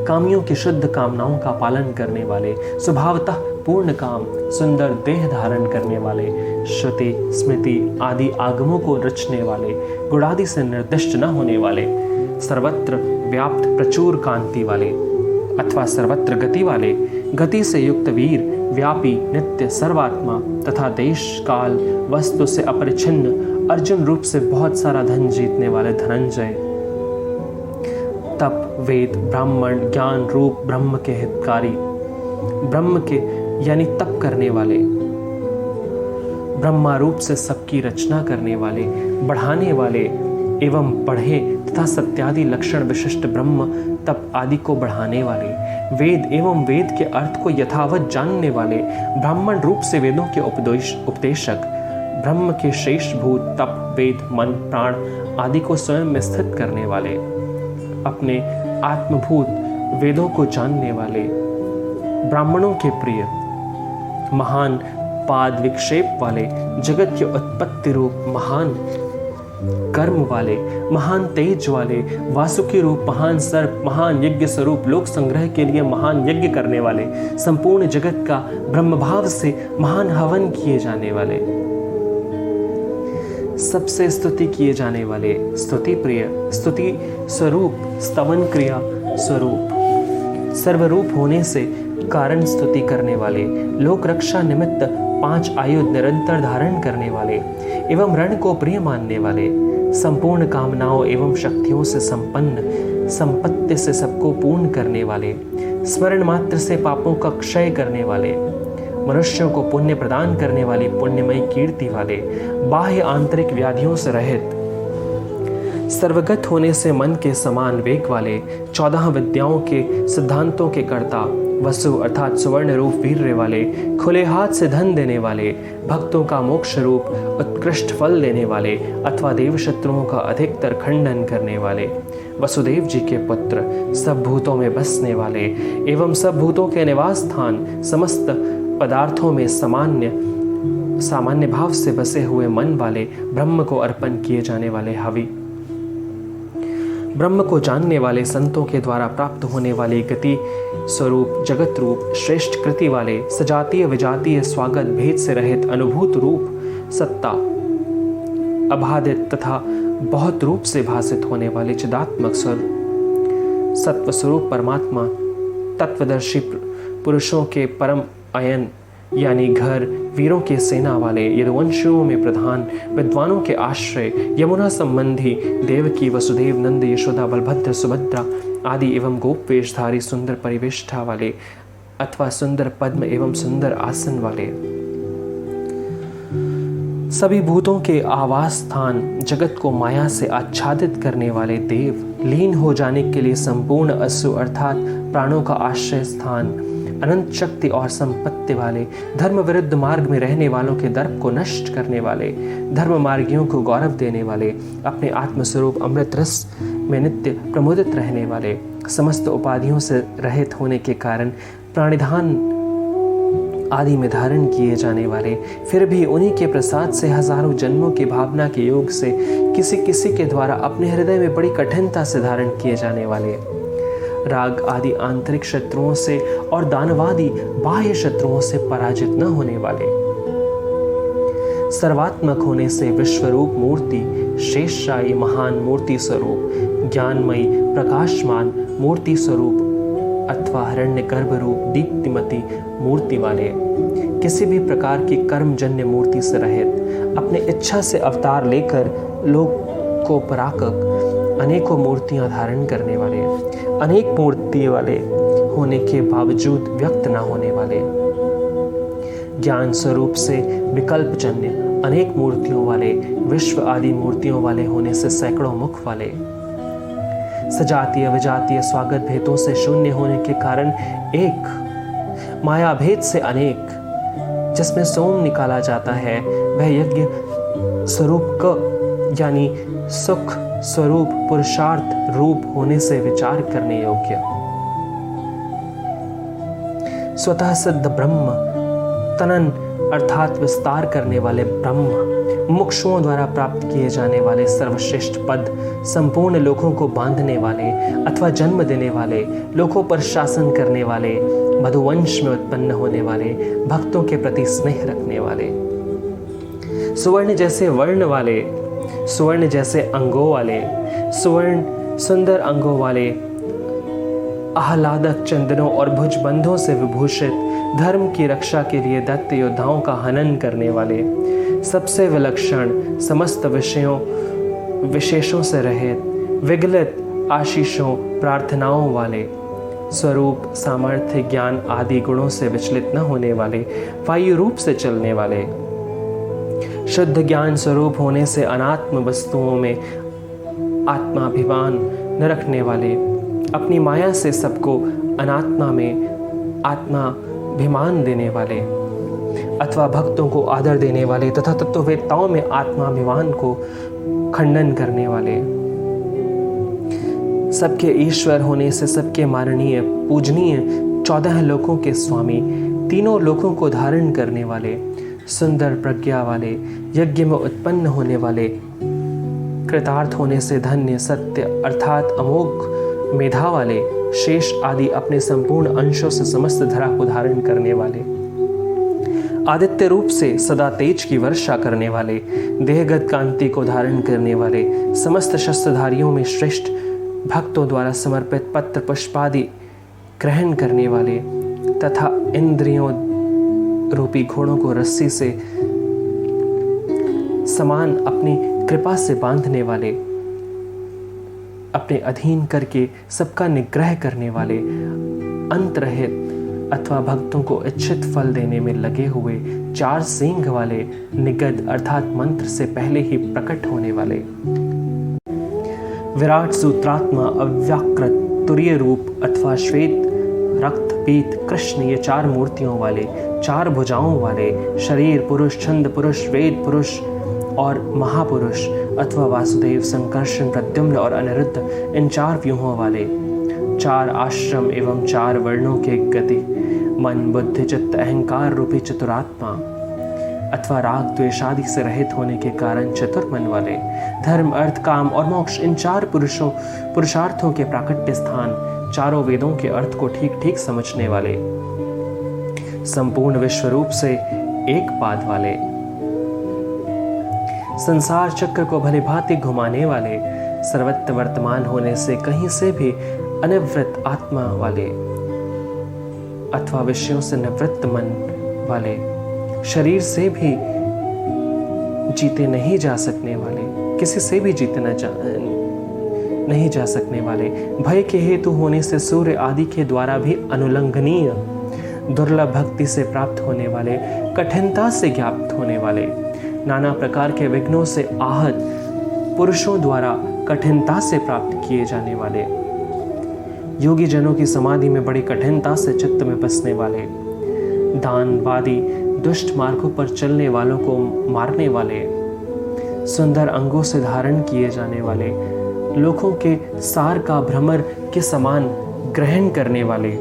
कामियों की शुद्ध कामनाओं का पालन करने वाले, स्वभावतः पूर्ण काम, सुंदर देह धारण करने वाले, श्रुति स्मृति आदि आगमों को रचने वाले, गुणादि से निर्दिष्ट न होने वाले, सर्वत्र व्याप्त प्रचुर कांति वाले अथवा सर्वत्र गति वाले, गति से युक्त वीर, व्यापी नित्य सर्वात्मा तथा देश काल वस्तु से अपरिच्छिन्न, अर्जुन रूप से बहुत सारा धन जीतने वाले धनंजय, तप वेद ब्राह्मण ज्ञान रूप ब्रह्म के हितकारी, ब्रह्म के यानी तप करने वाले, ब्रह्मा रूप से सबकी रचना करने वाले, बढ़ाने वाले एवं बढ़े तथा सत्यादि लक्षण विशिष्ट ब्रह्म तप आदि को बढ़ाने वाले, वेद एवं वेद के अर्थ को यथावत जानने वाले, ब्राह्मण रूप से वेदों के उपदेशक, ब्रह्म के शेष भूत तप वेद मन प्राण आदि को स्वयं में स्थित करने वाले, अपने आत्मभूत वेदों को जानने वाले, ब्राह्मणों के प्रिय, महान पाद विक्षेप वाले, जगत के उत्पत्ति रूप महान कर्म वाले, महान तेज वाले, वासुकी रूप महान सर्प, महान यज्ञ स्वरूप लोक संग्रह के लिए महान यज्ञ करने वाले, संपूर्ण जगत का ब्रह्म भाव से महान हवन किए जाने वाले, सबसे स्तुति किए जाने वाले, स्तुति प्रिय, स्तुति स्वरूप, स्तवन क्रिया स्वरूप, सर्वरूप होने से कारण स्तुति करने वाले, लोक रक्षा निमित्त 5 आयुध निरंतर धारण करने वाले एवं रण को प्रिय मानने वाले, संपूर्ण कामनाओं एवं शक्तियों से संपन्न, संपत्ति से सबको पूर्ण करने वाले, स्मरण मात्र से पापों का क्षय करने वाले, मनुष्यों को पुण्य प्रदान करने वाली पुण्यमयी कीर्ति वाले, बाह्य आंतरिक व्याधियों से रहित, सर्वगत होने से मन के समान वेग वाले, 14 विद्याओं के सिद्धांतों के कर्ता, वसु अर्थात सुवर्ण रूप वीर्य वाले, खुले हाथ से धन देने वाले, भक्तों का मोक्ष रूप उत्कृष्ट फल देने वाले अथवा देव शत्रुओं का अधिकतर खंडन करने वाले, वसुदेव जी के पुत्र, सब भूतों में बसने वाले एवं सब भूतों के निवास स्थान, समस्त पदार्थों में सामान्य भाव से बसे हुए मन वाले, ब्रह्म को अर्पण किए जाने वाले हवि, ब्रह्म को जानने वाले, संतों के द्वारा प्राप्त होने वाली गति स्वरूप जगत रूप, श्रेष्ठ कृति वाले, सजातीय विजातीय स्वागत भेद से रहित अनुभूत रूप, सत्ता अबाधित तथा बहुत रूप से भासित होने वाले चिदात्मक सत्व स्वरूप परमात्मा तत्वदर्शी पुरुषों के परम अयन यानी घर, वीरों के सेना वाले, यदुवंशियों में प्रधान, विद्वानों के आश्रय, यमुना संबंधी, देवकी, वसुदेव, नंद, यशोदा, बलभद्र, सुभद्रा आदि एवं गोप वेशधारी, सुंदर परिवेष्ठा वाले अथवा सुंदर पद्म एवं सुंदर आसन वाले, सभी भूतों के आवास स्थान, जगत को माया से आच्छादित करने वाले देव, लीन हो जाने के लिए संपूर्ण असु अर्थात प्राणों का आश्रय स्थान, अनंत शक्ति और संपत्ति वाले, धर्म विरुद्ध मार्ग में रहने वालों के दर्प को नष्ट करने वाले, धर्म मार्गियों को गौरव देने वाले, अपने आत्मस्वरूप अमृत रस में नित्य प्रमुदित रहने वाले, समस्त उपाधियों से रहित होने के कारण प्राणिधान आदि में धारण किए जाने वाले, फिर भी उन्हीं के प्रसाद से हजारों जन्मों की भावना के योग से किसी किसी के द्वारा अपने हृदय में बड़ी कठिनता से धारण किए जाने वाले, राग आदि आंतरिक शत्रुओं से और दानवादि बाह्य शत्रुओं से पराजित न होने वाले, सर्वात्मक होने से विश्वरूप मूर्ति, शेषशायी महान मूर्ति स्वरूप, ज्ञानमयी प्रकाशमान मूर्ति स्वरूप अथवा हिरण्य गर्भ रूप दीप्तिमती मूर्ति वाले, किसी भी प्रकार की कर्मजन्य मूर्ति से रहित, अपने इच्छा से अवतार लेकर लोक को पराकक अनेकों मूर्तियां धारण करने वाले, अनेक मूर्ति वाले होने के बावजूद व्यक्त न होने वाले, ज्ञान स्वरूप से विकल्पजन्य अनेक मूर्तियों वाले, विश्व आदि मूर्तियों वाले होने से सैकड़ों मुख वाले, सजातीय विजातीय स्वागत भेदों से शून्य होने के कारण एक, माया भेद से अनेक, जिसमें सोम निकाला जाता है, वह यज्ञ स्वरूप क यानी सुख स्वरूप पुरुषार्थ रूप होने से विचार करने योग्य, स्वतः सिद्ध ब्रह्म, तनन अर्थात विस्तार करने वाले ब्रह्म, मुक्षुओं द्वारा प्राप्त किए जाने वाले सर्वश्रेष्ठ पद, संपूर्ण लोकों को बांधने वाले अथवा जन्म देने वाले, लोकों पर शासन करने वाले, मधुवंश में उत्पन्न होने वाले, भक्तों के प्रति स्नेह रखने वाले, सुवर्ण जैसे वर्ण वाले, सुवर्ण जैसे अंगों वाले, सुवर्ण सुंदर अंगों वाले, आह्लादक चंदनों और भुजबंधों से विभूषित, धर्म की रक्षा के लिए दत्त योद्धाओं का हनन करने वाले, सबसे विलक्षण, समस्त विशेषों से रहित, विगलित आशीषों प्रार्थनाओं वाले, स्वरूप सामर्थ्य ज्ञान आदि गुणों से विचलित न होने वाले, वायु रूप से चलने वाले, शुद्ध ज्ञान स्वरूप होने से अनात्म वस्तुओं में आत्माभिमान न रखने वाले, अपनी माया से सबको अनात्मा में आत्माभिमान देने वाले अथवा भक्तों को आदर देने वाले तथा तत्ववेत्ताओं में आत्माभिमान को खंडन करने वाले, सबके ईश्वर होने से सबके माननीय पूजनीय, 14 लोकों के स्वामी, तीनों लोकों को धारण करने वाले, सुंदर प्रज्ञा वाले, यज्ञ में उत्पन्न होने वाले, कृतार्थ होने से धन्य, सत्य अर्थात अमोघ मेधा वाले, शेष आदि अपने संपूर्ण अंशों से समस्त धरा को धारण करने वाले, आदित्य रूप से सदा तेज की वर्षा करने वाले, देहगत कांति को धारण करने वाले, समस्त शस्त्रधारियों में श्रेष्ठ, भक्तों द्वारा समर्पित पत्र पुष्पादि ग्रहण करने वाले तथा इंद्रियों रूपी घोड़ों को रस्सी से समान अपनी कृपा से बांधने वाले, अपने अधीन करके सबका निग्रह करने वाले, अंतरहित अथवा भक्तों को इच्छित फल देने में लगे हुए, 4 सींग वाले, निगद अर्थात मंत्र से पहले ही प्रकट होने वाले, विराट सूत्रात्मा, अव्याकृत तुरीय रूप अथवा श्वेत रक्त पीत कृष्ण, ये 4 मूर्तियों वाले, 4 भुजाओं वाले, शरीर पुरुष, छंद पुरुष, वेद पुरुष और महापुरुष अथवा वासुदेव, संकर्षण, प्रद्युम्न और अनिरुद्ध, इन 4 व्यूहों वाले, 4 आश्रम एवं 4 वर्णों के गति, मन बुद्धि चित्त अहंकार रूपी चतुरात्मा अथवा राग द्वेषादि से रहित होने के कारण चतुर्मन वाले, धर्म अर्थ काम और मोक्ष, इन 4 पुरुषार्थों के प्राकट्य स्थान, 4 वेदों के अर्थ को ठीक ठीक समझने वाले, संपूर्ण विश्व रूप से एक पाद वाले, संसार चक्र को भली भांति घुमाने वाले, सर्वत्र वर्तमान होने से कहीं से भी अनिवृत्त आत्मा वाले अथवा विषयों से निवृत्त मन वाले, शरीर से भी जीते नहीं जा सकने वाले, किसी से भी जीते नहीं जा सकने वाले, भय के हेतु होने से सूर्य आदि के द्वारा भी अनुल्लंघनीय, दुर्लभ भक्ति से प्राप्त होने वाले, कठिनता से ज्ञात होने वाले, नाना प्रकार के विघ्नों से आहत पुरुषों द्वारा कठिनता से प्राप्त किए जाने वाले, योगी जनों की समाधि में बड़ी कठिनता से चित्त में बसने वाले, दानवादी दुष्ट मार्गों पर चलने वालों को मारने वाले, सुंदर अंगों से धारण किए जाने वाले, लोगों के सार का भ्रमर के समान ग्रहण करने वाले,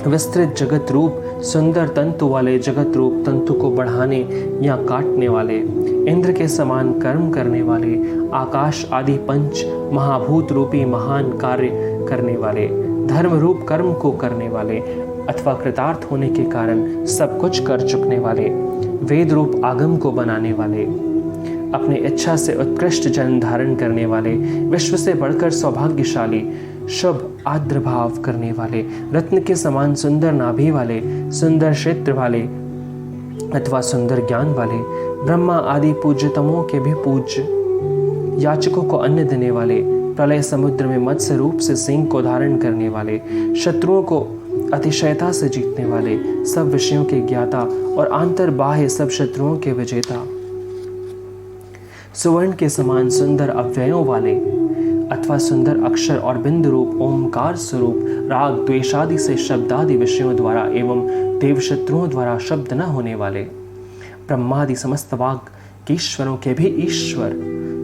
विस्तृत जगत रूप सुंदर तंतु वाले जगत रूप तंतु को बढ़ाने या काटने वाले, इंद्र के समान कर्म करने वाले, आकाश आदि पंच महाभूत रूपी महान कार्य करने वाले, धर्म रूप कर्म को करने वाले अथवा कृतार्थ होने के कारण सब कुछ कर चुकने वाले, वेद रूप आगम को बनाने वाले, अपनी इच्छा से उत्कृष्ट जन्म धारण करने वाले, विश्व से बढ़कर सौभाग्यशाली, शुभ आर्द्र भाव करने वाले, रत्न के समान सुंदर नाभि वाले, सुंदर क्षेत्र वाले अथवा सुंदर ज्ञान वाले, ब्रह्मा आदि पूज्यतमों के भी पूज्य, याचकों को अन्न देने वाले, प्रलय समुद्र में मत्स्य रूप से सिंह को धारण करने वाले, शत्रुओं को अतिशयता से जीतने वाले, सब विषयों के ज्ञाता और आंतर बाह्य सब शत्रुओं के विजेता, सुवर्ण के समान सुंदर अव्ययों वाले अथवा सुंदर अक्षर और बिंदु रूप ओमकार स्वरूप, राग द्वेषादि से शब्दादि विषयों द्वारा एवं देव शत्रुओं द्वारा शब्द न होने वाले, ब्रह्मादि समस्त वाग ईश्वरों के भी ईश्वर,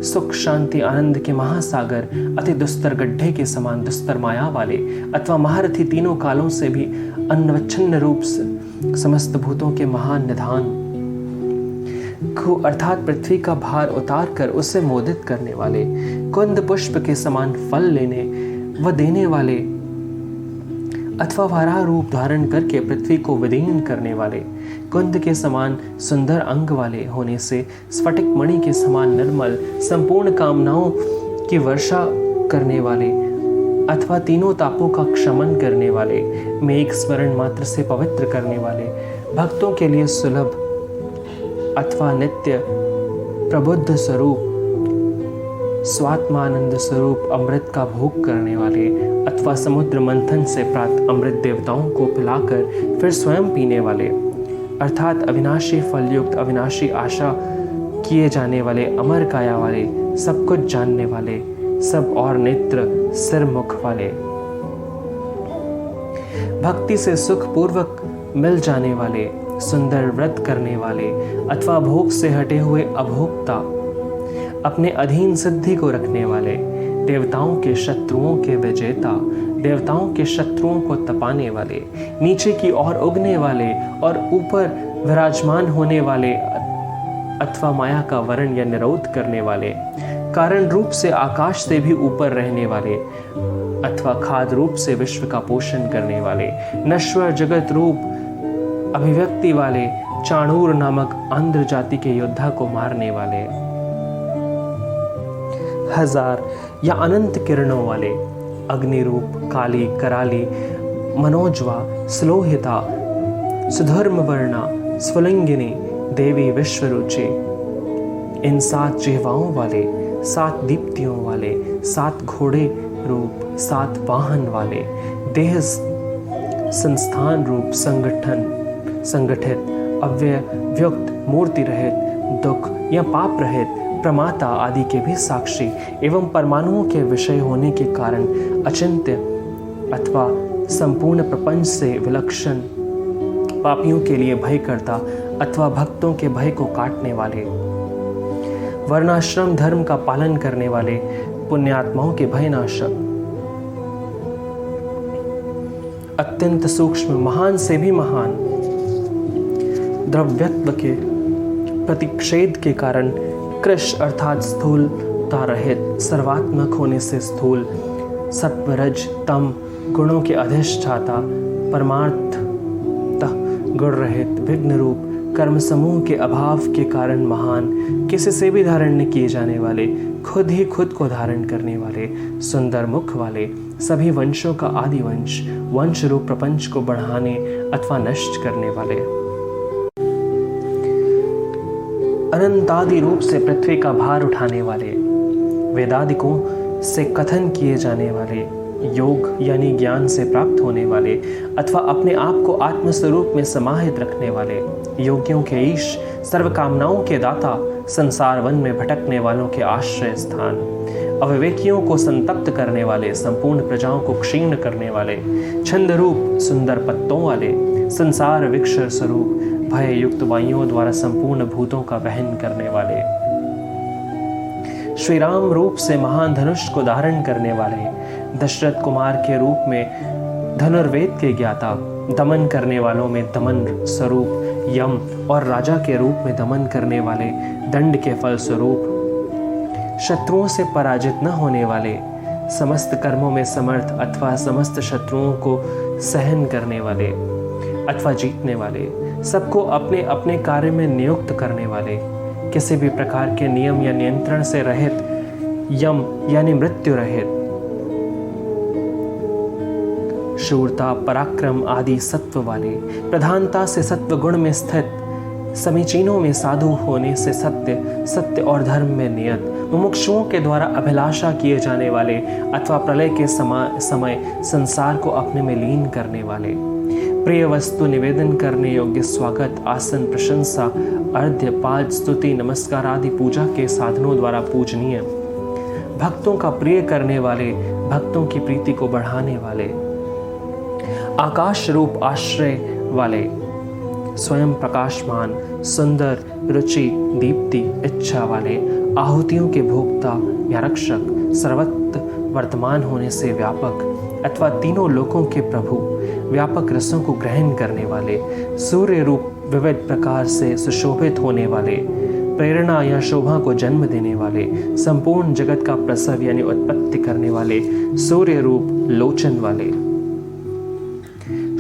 सुख शांति आनंद के महासागर, अति दुस्तर गड्ढे के समान दुस्तर माया वाले अथवा महारथी, तीनों कालों से भी अन्वच्छिन्न रूप से समस्त भूतों के महान निधान को अर्थात पृथ्वी का भार उतार कर उसे मोदित करने वाले, कुंद पुष्प के समान फल लेने व देने वाले अथवा वराह रूप धारण करके पृथ्वी को विदीर्ण करने वाले, कुंद के समान सुंदर अंग वाले होने से स्फटिक मणि के समान निर्मल संपूर्ण कामनाओं की वर्षा करने वाले अथवा तीनों तापों का क्षमन करने वाले, मेघ स्मरण मात्र से पवित्र करने वाले, भक्तों के लिए सुलभ अथवा नित्य प्रबुद्ध स्वरूप, स्वात्मानंद स्वरूप अमृत का भोग करने वाले अथवा समुद्र मंथन से प्राप्त अमृत देवताओं को पिलाकर फिर स्वयं पीने वाले, अर्थात अविनाशी फलयुक्त अविनाशी आशा किए जाने वाले, अमर काया वाले, सब कुछ जानने वाले, सब और नेत्र सिर मुख वाले, भक्ति से सुख पूर्वक मिल जाने वाले, सुंदर व्रत करने वाले अथवा भोग से हटे हुए अभोक्ता, अपने अधीन सिद्धि को रखने वाले, देवताओं के शत्रुओं के विजेता, देवताओं के शत्रुओं को तपाने वाले, नीचे की ओर उगने वाले और ऊपर विराजमान होने वाले अथवा माया का वर्ण या निरोध करने वाले, कारण रूप से आकाश से भी ऊपर रहने वाले अथवा खाद रूप से विश्व का पोषण करने वाले, नश्वर जगत रूप अभिव्यक्ति वाले, चाणूर नामक आंध्र जाति के योद्धा को मारने वाले, हजार या अनंत किरणों वाले, अग्नि रूप काली कराली, मनोज्वा, स्लोहिता, सुधर्म वर्णा, स्फुलिंगिनी, देवी विश्वरुचि, इन 7 जिह्वाओं वाले, 7 दीप्तियों वाले, 7 घोड़े रूप, 7 वाहन वाले, देह संस्थान रूप संगठित अव्यय व्युक्त मूर्ति रहित, दुख या पाप रहित, प्रमाता आदि के भी साक्षी एवं परमाणुओं के विषय होने के कारण अचिंत्य अथवा संपूर्ण प्रपंच से विलक्षण, पापियों के लिए भय करता अथवा भक्तों के भय को काटने वाले, वर्णाश्रम धर्म का पालन करने वाले, पुण्यात्माओं के भयनाशक, अत्यंत सूक्ष्म महान से भी महान, द्रव्यत्व के प्रतिक्षेद के कारण कृश अर्थात स्थूलता रहित, सर्वात्मक होने से स्थूल, सत्वरज तम गुणों के अधिष्ठाता, परमार्थ गुण रहित, विघ्न रूप कर्म समूह के अभाव के कारण महान, किसी से भी धारण न किए जाने वाले, खुद ही खुद को धारण करने वाले, सुंदर मुख वाले, सभी वंशों का आदि वंश, वंश रूप प्रपंच को बढ़ाने अथवा नष्ट करने वाले, अनंतादि रूप से पृथ्वी का भार उठाने वाले, वेदादिकों से कथन किए जाने वाले, योग यानी ज्ञान से प्राप्त होने वाले अथवा अपने आप को आत्मस्वरूप में समाहित रखने वाले, योगियों के ईश, सर्व कामनाओं के दाता, संसार वन में भटकने वालों के आश्रय स्थान, अविवेकियों को संतप्त करने वाले, संपूर्ण प्रजाओं को क्षीण करने वाले, छंद रूप सुंदर पत्तों वाले, संसार वृक्ष स्वरूप, भय युक्त वायुओं द्वारा संपूर्ण भूतों का वहन करने वाले, श्री राम रूप से महान धनुष को धारण करने वाले, दशरथ कुमार के रूप में धनुर्वेद के ज्ञाता, दमन करने वालों में दमन स्वरूप यम और राजा के रूप में दमन करने वाले, दंड के फल स्वरूप शत्रुओं से पराजित न होने वाले, समस्त कर्मों में समर्थ अथवा समस्त शत्रुओं को सहन करने वाले अथवा जीतने वाले, सबको अपने अपने कार्य में नियुक्त करने वाले, किसी भी प्रकार के नियम या नियंत्रण से रहित, यम यानी मृत्यु रहित, शूरता पराक्रम आदि सत्व वाले, प्रधानता से सत्व गुण में स्थित, समीचीनों में साधु होने से सत्य और धर्म में नियत, मुमुक्षुओं के द्वारा अभिलाषा किए जाने वाले अथवा प्रलय के समय संसार को अपने में लीन करने वाले, प्रिय वस्तु निवेदन करने योग्य स्वागत, आसन, प्रशंसा, अर्घ्य, पाद, स्तुति, नमस्कार आदि पूजा के साधनों द्वारा पूजनीय, भक्तों का प्रिय करने वाले, भक्तों की प्रीति को बढ़ाने वाले, आकाश रूप आश्रय वाले, स्वयं प्रकाशमान, सुंदर, रुचि, दीप्ति, इच्छा वाले, आहुतियों के भोक्ता या रक्षक, सर्वत्र वर्तमान होने से व्यापक अथवा तीनों लोकों के प्रभु, व्यापक रसों को ग्रहण करने वाले, सूर्य रूप विविध प्रकार से सुशोभित होने वाले, प्रेरणा या शोभा को जन्म देने वाले, संपूर्ण जगत का प्रसव यानी उत्पत्ति करने वाले, सूर्य रूप लोचन वाले,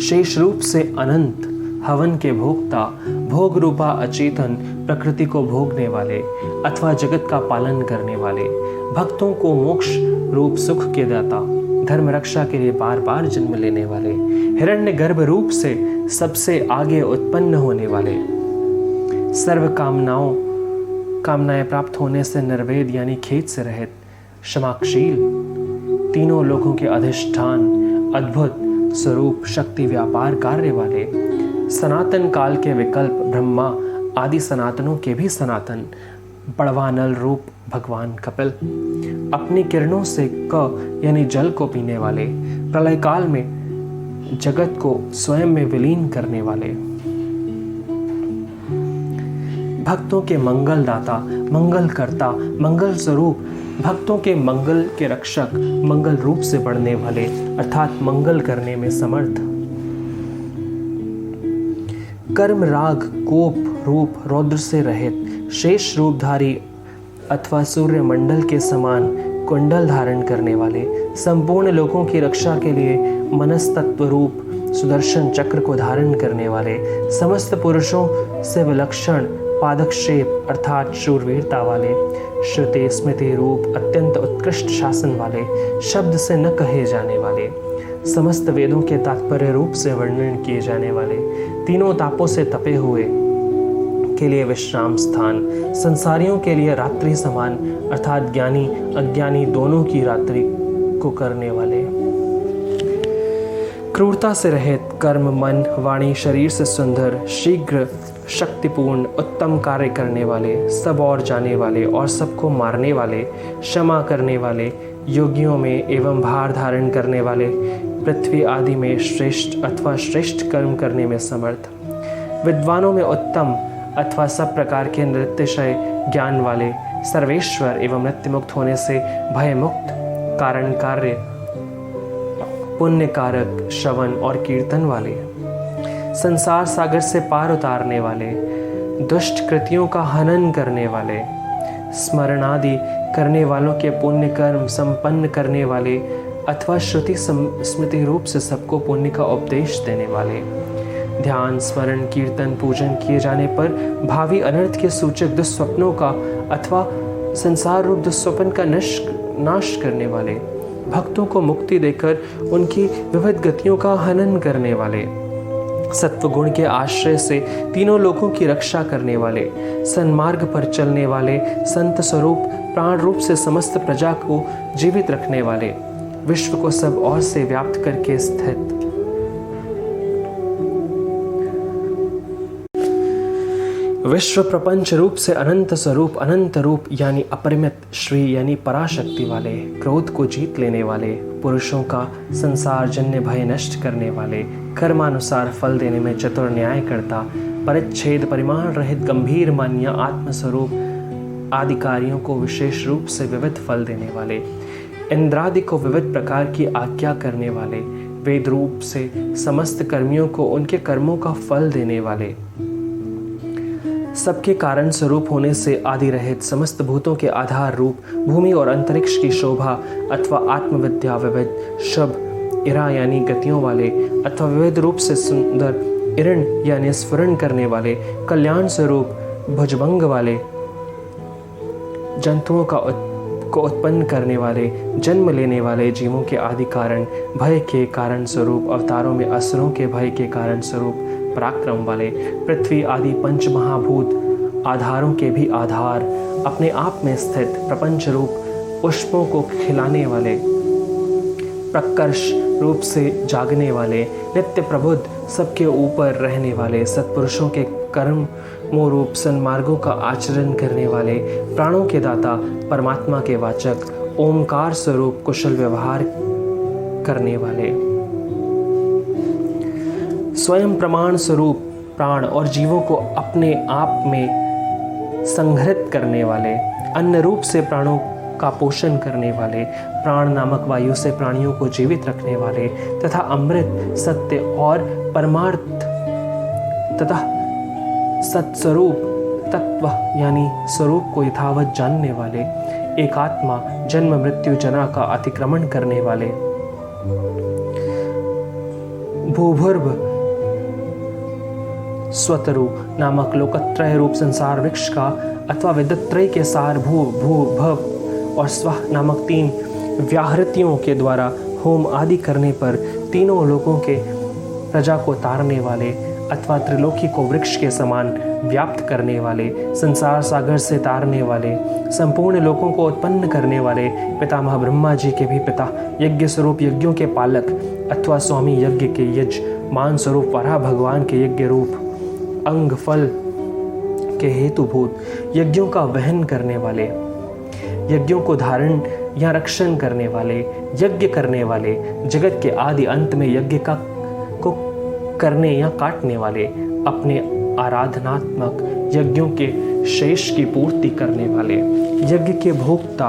शेष रूप से अनंत, हवन के भोक्ता, भोग रूपा अचेतन प्रकृति को भोगने वाले अथवा जगत का पालन करने वाले, भक्तों को मोक्ष रूप सुख के दाता, धर्म रक्षा के लिए बार बार जन्म लेने वाले, हिरण्य गर्भ रूप से सबसे आगे उत्पन्न होने वाले, सर्व कामनाएं प्राप्त होने से निर्वेद यानी खेद से रहित, क्षमाशील, तीनों लोगों के अधिष्ठान, अद्भुत स्वरूप, शक्ति व्यापार कार्य वाले, सनातन काल के विकल्प, ब्रह्मा आदि सनातनों के भी सनातन, बड़वानल रूप भगवान कपिल, अपनी किरणों से क यानी जल को पीने वाले, प्रलय काल में जगत को स्वयं में विलीन करने वाले, भक्तों के मंगल दाता, मंगल करता, मंगल स्वरूप, भक्तों के मंगल के रक्षक, मंगल रूप से बढ़ने वाले अर्थात मंगल करने में समर्थ, कर्म राग कोप रूप रौद्र से रहित, शेष रूपधारी अथवा सूर्य मंडल के समान कुंडल धारण करने वाले, संपूर्ण लोकों की रक्षा के लिए मनस्तत्व रूप सुदर्शन चक्र को धारण करने वाले, समस्त पुरुषों से विलक्षण पादक्षेप अर्थात शूरवीरता वाले, श्रुति स्मृति रूप अत्यंत उत्कृष्ट शासन वाले, शब्द से न कहे जाने वाले, समस्त वेदों के तात्पर्य रूप से वर्णन किए जाने वाले, तीनों तापों से तपे हुए के लिए विश्राम स्थान, संसारियों के लिए रात्रि समान अर्थात ज्ञानी अज्ञानी दोनों की रात्रि को करने वाले, क्रूरता से रहित, कर्म मन वाणी शरीर से सुंदर, शीघ्र शक्तिपूर्ण उत्तम कार्य करने वाले, सब और जाने वाले और सबको मारने वाले, क्षमा करने वाले, योगियों में एवं भार धारण करने वाले, पृथ्वी आदि में श्रेष्ठ अथवा श्रेष्ठ कर्म करने में समर्थ, विद्वानों में उत्तम अथवा सब प्रकार के नृत्यशय ज्ञान वाले, सर्वेश्वर एवं नृत्य मुक्त होने से भय मुक्त, कारण कार्य पुण्य कारक श्रवण और कीर्तन वाले, संसार सागर से पार उतारने वाले, दुष्ट कृतियों का हनन करने वाले, स्मरण आदि करने वालों के पुण्य कर्म संपन्न करने वाले अथवा श्रुति स्मृति रूप से सबको पुण्य का उपदेश देने वाले, ध्यान, स्मरण, कीर्तन, पूजन किए जाने पर भावी अनर्थ के सूचक दुस्वप्नों का अथवा संसार रूप दुस्वप्न का नाश करने वाले, भक्तों को मुक्ति देकर उनकी विविध गतियों का हनन करने वाले, सत्वगुण के आश्रय से तीनों लोकों की रक्षा करने वाले, सन्मार्ग पर चलने वाले, संत स्वरूप प्राण रूप से समस्त प्रजा को जीवित रखने वाले, विश्व को सब ओर से व्याप्त करके स्थित, विश्व प्रपंच रूप से अनंत स्वरूप, अनंत रूप यानी अपरिमित, श्री यानी पराशक्ति वाले, क्रोध को जीत लेने वाले, पुरुषों का संसार जन्य भय नष्ट करने वाले, कर्मानुसार फल देने में चतुर न्याय करता, परिच्छेद परिमाण रहित गंभीर मन या आत्मस्वरूप आदि कार्यों को विशेष रूप से विविध फल देने वाले, इंद्रादि को विविध प्रकार की आज्ञा करने वाले, वेद रूप से समस्त कर्मियों को उनके कर्मों का फल देने वाले, सबके कारण स्वरूप होने से आदि रहित, समस्त भूतों के आधार रूप, भूमि और अंतरिक्ष की शोभा अथवा आत्मविद्या विविध, शुभ इरा यानी गतियों वाले अथवा विविध रूप से सुंदर इरण यानी स्फुरण करने वाले, कल्याण स्वरूप भुजभंग वाले, जंतुओं को उत्पन्न करने वाले, जन्म लेने वाले जीवों के आदि कारण, भय के कारण स्वरूप, अवतारों में असुरों के भय के कारण स्वरूप पराक्रम वाले, पृथ्वी आदि पंच महाभूत आधारों के भी आधार, अपने आप में स्थित प्रपंच रूप पुष्पों को खिलाने वाले, प्रकर्ष रूप से जागने वाले, नित्य प्रबुद्ध सबके ऊपर रहने वाले, सत्पुरुषों के कर्मों रूप सन्मार्गों का आचरण करने वाले, प्राणों के दाता, परमात्मा के वाचक, ओमकार स्वरूप कुशल व्यवहार करने वाले, स्वयं प्रमाण स्वरूप प्राण और जीवों को अपने आप में संग्रहित करने वाले, अन्न रूप से प्राणों का पोषण करने वाले, प्राण नामक वायु से प्राणियों को जीवित रखने वाले तथा अमृत, सत्य और परमार्थ तथा सत्स्वरूप तत्व यानी स्वरूप को यथावत जानने वाले, एकात्मा, जन्म मृत्यु जरा का अतिक्रमण करने वाले, भूभुर्भ स्वतरु नामक लोकत्रय रूप संसार वृक्ष का अथवा विदत्रय के सार भू भू भव और स्व नामक तीन व्याहृतियों के द्वारा होम आदि करने पर तीनों लोकों के प्रजा को तारने वाले अथवा त्रिलोकी को वृक्ष के समान व्याप्त करने वाले, संसार सागर से तारने वाले, संपूर्ण लोकों को उत्पन्न करने वाले, पितामह ब्रह्मा जी के भी पिता, यज्ञ स्वरूप यज्ञों के पालक अथवा स्वामी यज्ञ के यजमान स्वरूप वराह भगवान के यज्ञ रूप अंग फल के हेतुभूत, यज्ञों का वहन करने वाले, यज्ञों को धारण या रक्षण करने वाले, यज्ञ करने वाले, जगत के आदि अंत में यज्ञ को करने या काटने वाले, अपने आराधनात्मक यज्ञों के शेष की पूर्ति करने वाले, यज्ञ के भोक्ता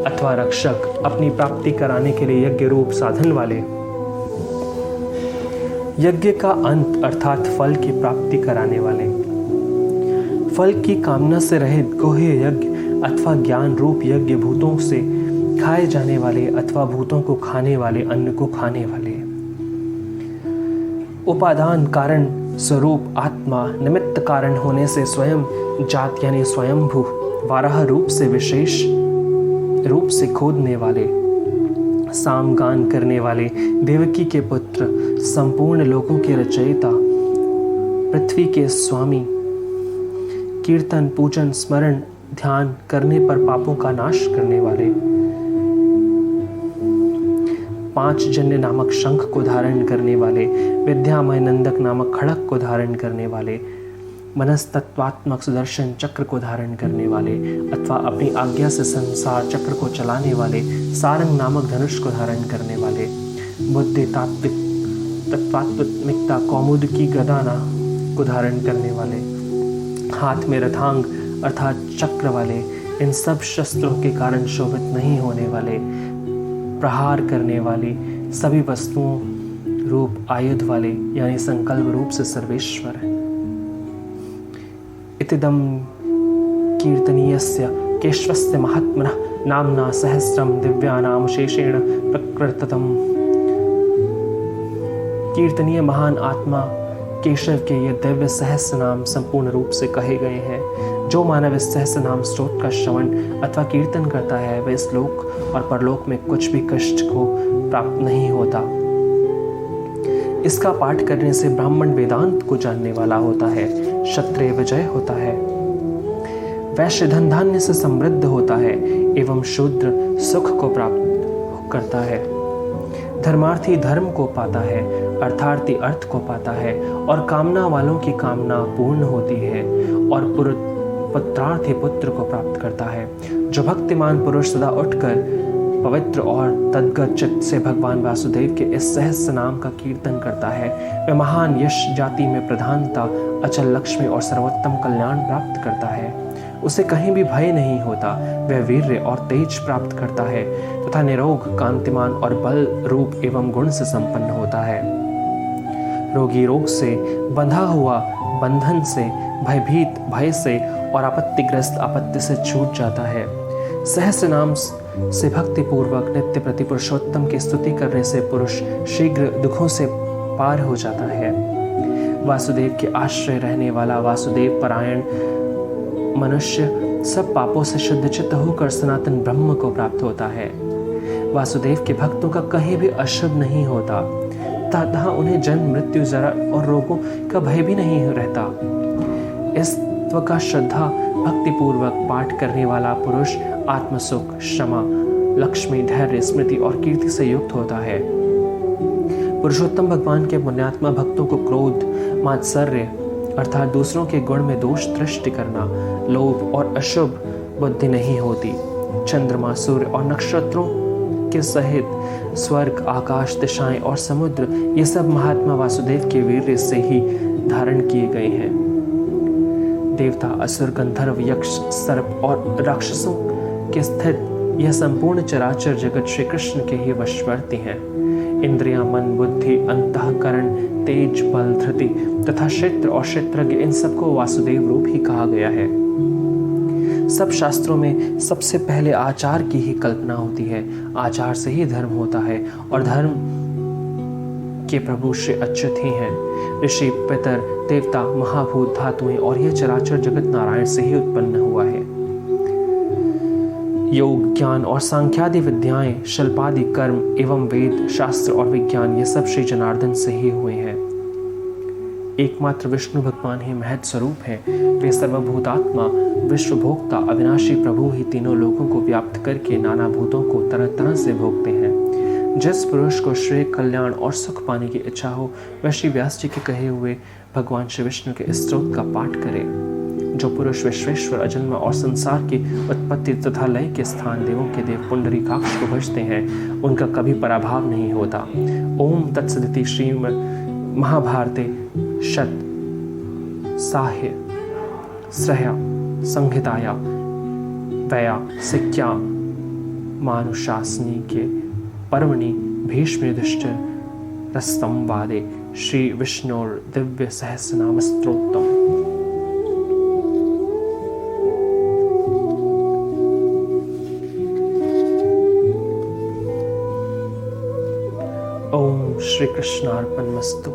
अथवा रक्षक, अपनी प्राप्ति कराने के लिए यज्ञ रूप साधन वाले, यज्ञ का अंत अर्थात फल की प्राप्ति कराने वाले, फल की कामना से रहित गुह्य यज्ञ अथवा ज्ञान रूप यज्ञ, भूतों से खाए जाने वाले अथवा भूतों को खाने वाले, अन्न को खाने वाले, उपादान कारण स्वरूप आत्मा, निमित्त कारण होने से स्वयं जात यानी स्वयंभू, वाराह रूप से विशेष रूप से खोदने वाले, सामगान करने वाले, देवकी के पुत्र, संपूर्ण लोकों के रचयिता, पृथ्वी के स्वामी, कीर्तन पूजन स्मरण ध्यान करने पर पापों का नाश करने वाले, पांच जन्य नामक शंख को धारण करने वाले, विद्यामय नंदक नामक खड़क को धारण करने वाले, मनस्तत्वात्मक सुदर्शन चक्र को धारण करने वाले अथवा अपनी आज्ञा से संसार चक्र को चलाने वाले, सारंग नामक धनुष को धारण करने वाले, बुद्धि तात्विक तत्वात्मिकता कौमुद की गदाना को धारण करने वाले, हाथ में रथांग अर्थात चक्र वाले, इन सब शस्त्रों के कारण शोभित नहीं होने वाले, प्रहार करने वाली, सभी वस्तुओं रूप आयुध वाले यानी संकल्प रूप से सर्वेश्वर है। इतिदम कीर्तनीयस्य केशवस्य महात्मनः नाम्ना सहस्रम दिव्यानाम शेषेण प्रकृततम। कीर्तनीय महान आत्मा केशव के ये दिव्य सहस्त्र नाम संपूर्ण रूप से कहे गए हैं। जो मानव इस सहस्त्र नाम स्तोत्र का श्रवण अथवा कीर्तन करता है वह इस लोक और परलोक में कुछ भी कष्ट को प्राप्त नहीं होता। इसका पाठ करने से ब्राह्मण वेदांत को जानने वाला होता है, क्षत्रिय विजय होता है, वैश्य धन धान्य से समृद्ध होता है एवं शूद्र सुख को प्राप्त करता है। धर्मार्थी धर्म को पाता है, अर्थार्थी अर्थ को पाता है और कामना वालों की कामना पूर्ण होती है और पुत्रार्थी पुत्र को प्राप्त करता है। जो भक्तिमान पुरुष सदा उठकर पवित्र और तद्गत चित्त से भगवान वासुदेव के इस सहस्त्र नाम का कीर्तन करता है वह महान यश, जाति में प्रधानता, अचल लक्ष्मी और सर्वोत्तम कल्याण प्राप्त करता है। उसे कहीं भी भय नहीं होता, वह वीर्य और तेज प्राप्त करता है तथा निरोग, कांतिमान और बल रूप एवं गुण से संपन्न होता है। रोगी रोग से, बंधा हुआ बंधन से, भयभीत भय से और आपत्तिग्रस्त आपत्ति से छूट जाता है। सहस्त्र नाम से भक्ति पूर्वक नित्य प्रति पुरुषोत्तम की स्तुति करने से पुरुष शीघ्र दुखों से पार हो जाता है। वासुदेव के आश्रय रहने वाला वासुदेव परायण मनुष्य सब पापों से शुद्ध चित्त होकर सनातन ब्रह्म को प्राप्त होता है। वासुदेव के भक्तों का कहीं भी अशुभ नहीं होता तथा उन्हें जन्म, मृत्यु, जरा और रोगों का भय भी नहीं रहता। इस तत्व का श्रद्धा भक्ति पूर्वक पाठ करने वाला पुरुष आत्मसुख, क्षमा, लक्ष्मी, धैर्य, स्मृति और कीर्ति से युक्त होता है। पुरुषोत्तम भगवान के पुण्यात्मा भक्तों को क्रोध, मात्सर्य अर्थात दूसरों के गुण में दोष दृष्टि करना, लोभ और अशुभ बुद्धि नहीं होती। चंद्रमा, सूर्य और नक्षत्रों के सहित स्वर्ग, आकाश, दिशाएं और समुद्र ये सब महात्मा वासुदेव के वीर्य से ही धारण किए गए हैं। देवता, असुर, गंधर्व, यक्ष, सर्प और राक्षसों के स्थित यह संपूर्ण चराचर जगत श्री कृष्ण के ही वशवर्ती हैं। इंद्रियां, मन, बुद्धि, अंतःकरण, तेज, बल, धृति तथा क्षेत्र और क्षेत्रज्ञ इन सबको वासुदेव रूप ही कहा गया है। सब शास्त्रों में सबसे पहले आचार की ही कल्पना होती है। आचार से ही धर्म होता है और धर्म के प्रभु श्री अच्युत ही हैं। ऋषि, पितर, देवता, महाभूत, धातुएं और यह चराचर जगत नारायण से ही उत्पन्न हुआ है। योग, ज्ञान और सांख्यादि विद्याएं, शिल्पादि कर्म एवं वेद, शास्त्र और विज्ञान ये सब श्री जनार्दन से ही हुए हैं। एकमात्र विष्णु भगवान ही महत् स्वरूप है। वे सर्वभूतात्मा, विश्वभोक्ता, अविनाशी प्रभु ही तीनों लोगों को व्याप्त करके नाना भूतों को तरह तरह से भोगते हैं। जिस पुरुष को श्रेय, कल्याण और सुख पाने की इच्छा हो वह श्री व्यास जी के कहे हुए भगवान श्री विष्णु के स्तोत्र का पाठ करे। जो पुरुष विश्वेश्वर, अजन्मा और संसार की उत्पत्ति तथा लय के स्थान, देवों के देव पुंडरीकाक्ष को भजते हैं उनका कभी पराभाव नहीं होता। ओम तत्सदिति श्रीम महाभारते शत साह्य श्रया संहिताया वया सिक्या मानुशासनी के पर्वणि भीष्म युधिष्ठिर रसंवादे श्री विष्णुर दिव्य सहस्रनाम स्तोत्रम। ओम श्री कृष्णार्पणमस्तु।